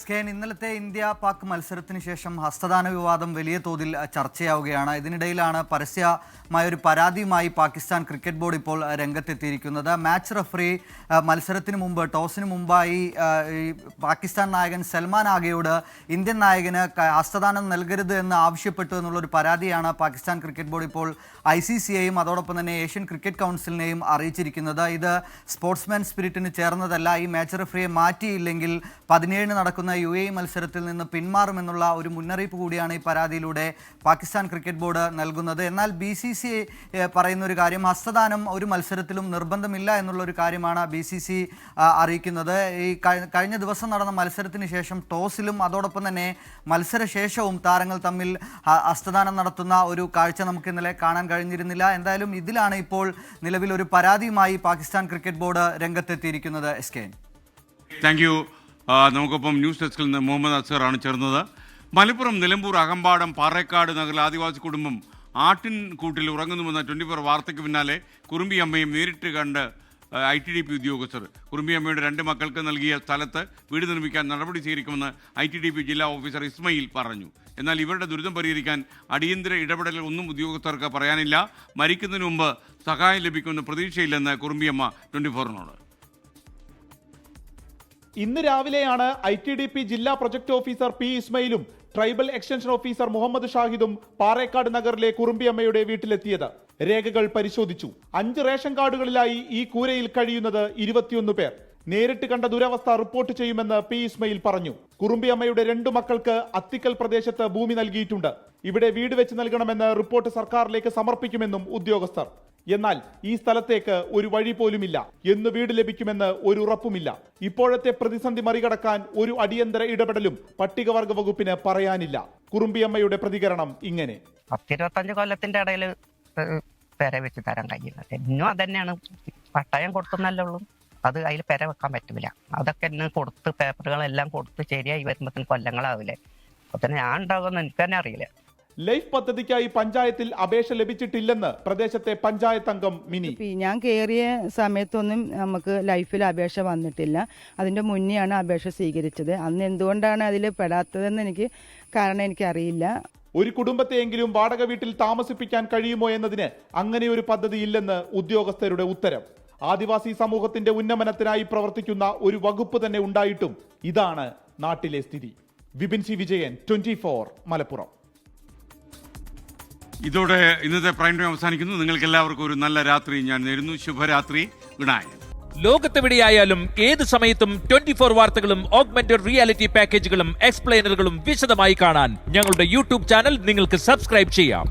SKN ഇന്നലത്തെ ഇന്ത്യ പാക് മത്സരത്തിന് ശേഷം ഹസ്തദാന വിവാദം വലിയ തോതിൽ ചർച്ചയാവുകയാണ്. ഇതിനിടയിലാണ് പരസ്യമായൊരു പരാതിയുമായി പാകിസ്ഥാൻ ക്രിക്കറ്റ് ബോർഡ് ഇപ്പോൾ രംഗത്തെത്തിയിരിക്കുന്നത്. മാച്ച് റഫറി മത്സരത്തിന് മുമ്പ് ടോസിന് മുമ്പായി പാകിസ്ഥാൻ നായകൻ സൽമാൻ ആഗയോട് ഇന്ത്യൻ നായകന് ഹസ്തദാനം നൽകരുത് എന്ന് ആവശ്യപ്പെട്ടു എന്നുള്ളൊരു പരാതിയാണ് പാകിസ്ഥാൻ ക്രിക്കറ്റ് ബോർഡ് ഇപ്പോൾ ICC-യെയും അതോടൊപ്പം തന്നെ ഏഷ്യൻ ക്രിക്കറ്റ് കൗൺസിലിനെയും അറിയിച്ചിരിക്കുന്നത്. ഇത് സ്പോർട്സ്മാൻ സ്പിരിറ്റിന് ചേർന്നതല്ല. ഈ മാച്ച് റഫറിയെ മാറ്റിയില്ലെങ്കിൽ 17 നടക്കുന്ന UAE മത്സരത്തിൽ നിന്ന് പിന്മാറുമെന്നുള്ള ഒരു മുന്നറിയിപ്പ് കൂടിയാണ് ഈ പരാതിയിലൂടെ പാകിസ്ഥാൻ ക്രിക്കറ്റ് ബോർഡ് നൽകുന്നത്. എന്നാൽ BCCI പറയുന്ന ഒരു കാര്യം, ഹസ്തദാനം ഒരു മത്സരത്തിലും നിർബന്ധമില്ല എന്നുള്ളൊരു കാര്യമാണ് BCCI അറിയിക്കുന്നത്. ഈ കഴിഞ്ഞ ദിവസം നടന്ന മത്സരത്തിന് ശേഷം ടോസിലും അതോടൊപ്പം തന്നെ മത്സരശേഷവും താരങ്ങൾ തമ്മിൽ ഹസ്തദാനം നടത്തുന്ന ഒരു കാഴ്ച നമുക്ക് ഇന്നലെ കാണാൻ കഴിഞ്ഞിരുന്നില്ല. എന്തായാലും ഇതിലാണ് ഇപ്പോൾ നിലവിൽ ഒരു പരാതിയുമായി പാകിസ്ഥാൻ ക്രിക്കറ്റ് ബോർഡ് രംഗത്തെത്തിയിരിക്കുന്നത്. SKN. Thank you. നമുക്കൊപ്പം ന്യൂസ് ഡെസ്കിൽ നിന്ന് മുഹമ്മദ് അസ്ഹറാണ് ചേർന്നത്. മലപ്പുറം നിലമ്പൂർ അകമ്പാടം പാറേക്കാട് നഗറിലെ ആദിവാസി കുടുംബം ആട്ടിൻകൂട്ടിൽ ഉറങ്ങുന്നുവെന്ന 24 വാർത്തയ്ക്ക് പിന്നാലെ കുറുമ്പിയമ്മയും നേരിട്ട് കണ്ട് ITDP ഉദ്യോഗസ്ഥർ. കുറുമ്പിയമ്മയുടെ 2 മക്കൾക്ക് നൽകിയ സ്ഥലത്ത് വീട് നിർമ്മിക്കാൻ നടപടി സ്വീകരിക്കുമെന്ന് ITDP ജില്ലാ ഓഫീസർ ഇസ്മയിൽ പറഞ്ഞു. എന്നാൽ ഇവരുടെ ദുരിതം പരിഹരിക്കാൻ അടിയന്തര ഇടപെടൽ ഒന്നും ഉദ്യോഗസ്ഥർക്ക് പറയാനില്ല. മരിക്കുന്നതിന് മുമ്പ് സഹായം ലഭിക്കുമെന്ന് പ്രതീക്ഷയില്ലെന്ന് കുറുമ്പിയമ്മ 24-നോട്. ഇന്ന് രാവിലെയാണ് ITDP ജില്ലാ പ്രൊജക്ട് ഓഫീസർ P ഇസ്മയിലും ട്രൈബൽ എക്സ്റ്റൻഷൻ ഓഫീസർ മുഹമ്മദ് ഷാഹിദും പാറേക്കാട് നഗറിലെ കുറുമ്പിയമ്മയുടെ വീട്ടിലെത്തിയത്. രേഖകൾ പരിശോധിച്ചു. 5 റേഷൻ കാർഡുകളിലായി ഈ കൂരയിൽ കഴിയുന്നത് 21 പേർ. നേരിട്ട് കണ്ട ദുരവസ്ഥ റിപ്പോർട്ട് ചെയ്യുമെന്ന് P ഇസ്മയിൽ പറഞ്ഞു. കുറുമ്പിയമ്മയുടെ 2 മക്കൾക്ക് അത്തിക്കൽ പ്രദേശത്ത് ഭൂമി നൽകിയിട്ടുണ്ട്. ഇവിടെ വീട് വെച്ച് നൽകണമെന്ന് റിപ്പോർട്ട് സർക്കാരിലേക്ക് സമർപ്പിക്കുമെന്നും ഉദ്യോഗസ്ഥർ. എന്നാൽ ഈ സ്ഥലത്തേക്ക് ഒരു വഴി പോലുമില്ല. എന്ന് വീട് ലഭിക്കുമെന്ന് ഒരു ഉറപ്പുമില്ല. ഇപ്പോഴത്തെ പ്രതിസന്ധി മറികടക്കാൻ ഒരു അടിയന്തര ഇടപെടലും പട്ടികവർഗ വകുപ്പിന് പറയാനില്ല. കുറുമ്പിയമ്മയുടെ പ്രതികരണം ഇങ്ങനെ: 25 കൊല്ലത്തിന്റെ ഇടയിൽ പെര വെച്ച് തരാൻ കഴിയുന്നത് ഇന്നും അതന്നെയാണ്. പട്ടയം കൊടുക്കുന്നല്ലേ ഉള്ളൂ. അത് അതിൽ പെര വെക്കാൻ പറ്റില്ല. അതൊക്കെ എന്നെ കൊടുത്ത് പേപ്പറുകളെല്ലാം കൊടുത്ത് ശരിയായി വരുമ്പോഴത്തേന് കൊല്ലങ്ങളാവില്ലേ. അപ്പൊ തന്നെ ഞാൻ ഉണ്ടാകുമെന്ന് എനിക്ക് തന്നെ അറിയില്ല. ലൈഫ് പദ്ധതിക്കായി പഞ്ചായത്തിൽ അപേക്ഷ ലഭിച്ചിട്ടില്ലെന്ന് പ്രദേശത്തെ പഞ്ചായത്ത് അംഗം മിനി. ഞാൻ കയറിയ സമയത്തൊന്നും നമുക്ക് ലൈഫിൽ അപേക്ഷ വന്നിട്ടില്ല. അതിന്റെ മുന്നെയാണ് അപേക്ഷ സ്വീകരിച്ചത്. അന്ന് എന്തുകൊണ്ടാണ് അതിൽ പെടാത്തതെന്ന് എനിക്ക് എനിക്കറിയില്ല. ഒരു കുടുംബത്തെയെങ്കിലും വാടക വീട്ടിൽ താമസിപ്പിക്കാൻ കഴിയുമോ എന്നതിന് അങ്ങനെ ഒരു പദ്ധതി ഇല്ലെന്ന് ഉദ്യോഗസ്ഥരുടെ ഉത്തരം. ആദിവാസി സമൂഹത്തിന്റെ ഉന്നമനത്തിനായി പ്രവർത്തിക്കുന്ന ഒരു വകുപ്പ് തന്നെ ഉണ്ടായിട്ടും ഇതാണ് നാട്ടിലെ സ്ഥിതി. വിപിൻ സി വിജയൻ, 24 മലപ്പുറം. ഇതോടെ ഇന്നത്തെ പ്രൈം ടൈം അവസാനിക്കുന്നു. നിങ്ങൾക്ക് എല്ലാവർക്കും ഒരു നല്ല രാത്രി ഞാൻ നേരുന്നു. ശുഭരാത്രി. Good night. ലോകത്തെവിടെയായാലും ഏത് സമയത്തും 24 വാർത്തകളും ഓഗ്മെന്റഡ് റിയാലിറ്റി പാക്കേജുകളും എക്സ്പ്ലെയിനറുകളും വിശദമായി കാണാൻ ഞങ്ങളുടെ യൂട്യൂബ് ചാനൽ നിങ്ങൾക്ക് സബ്സ്ക്രൈബ് ചെയ്യാം.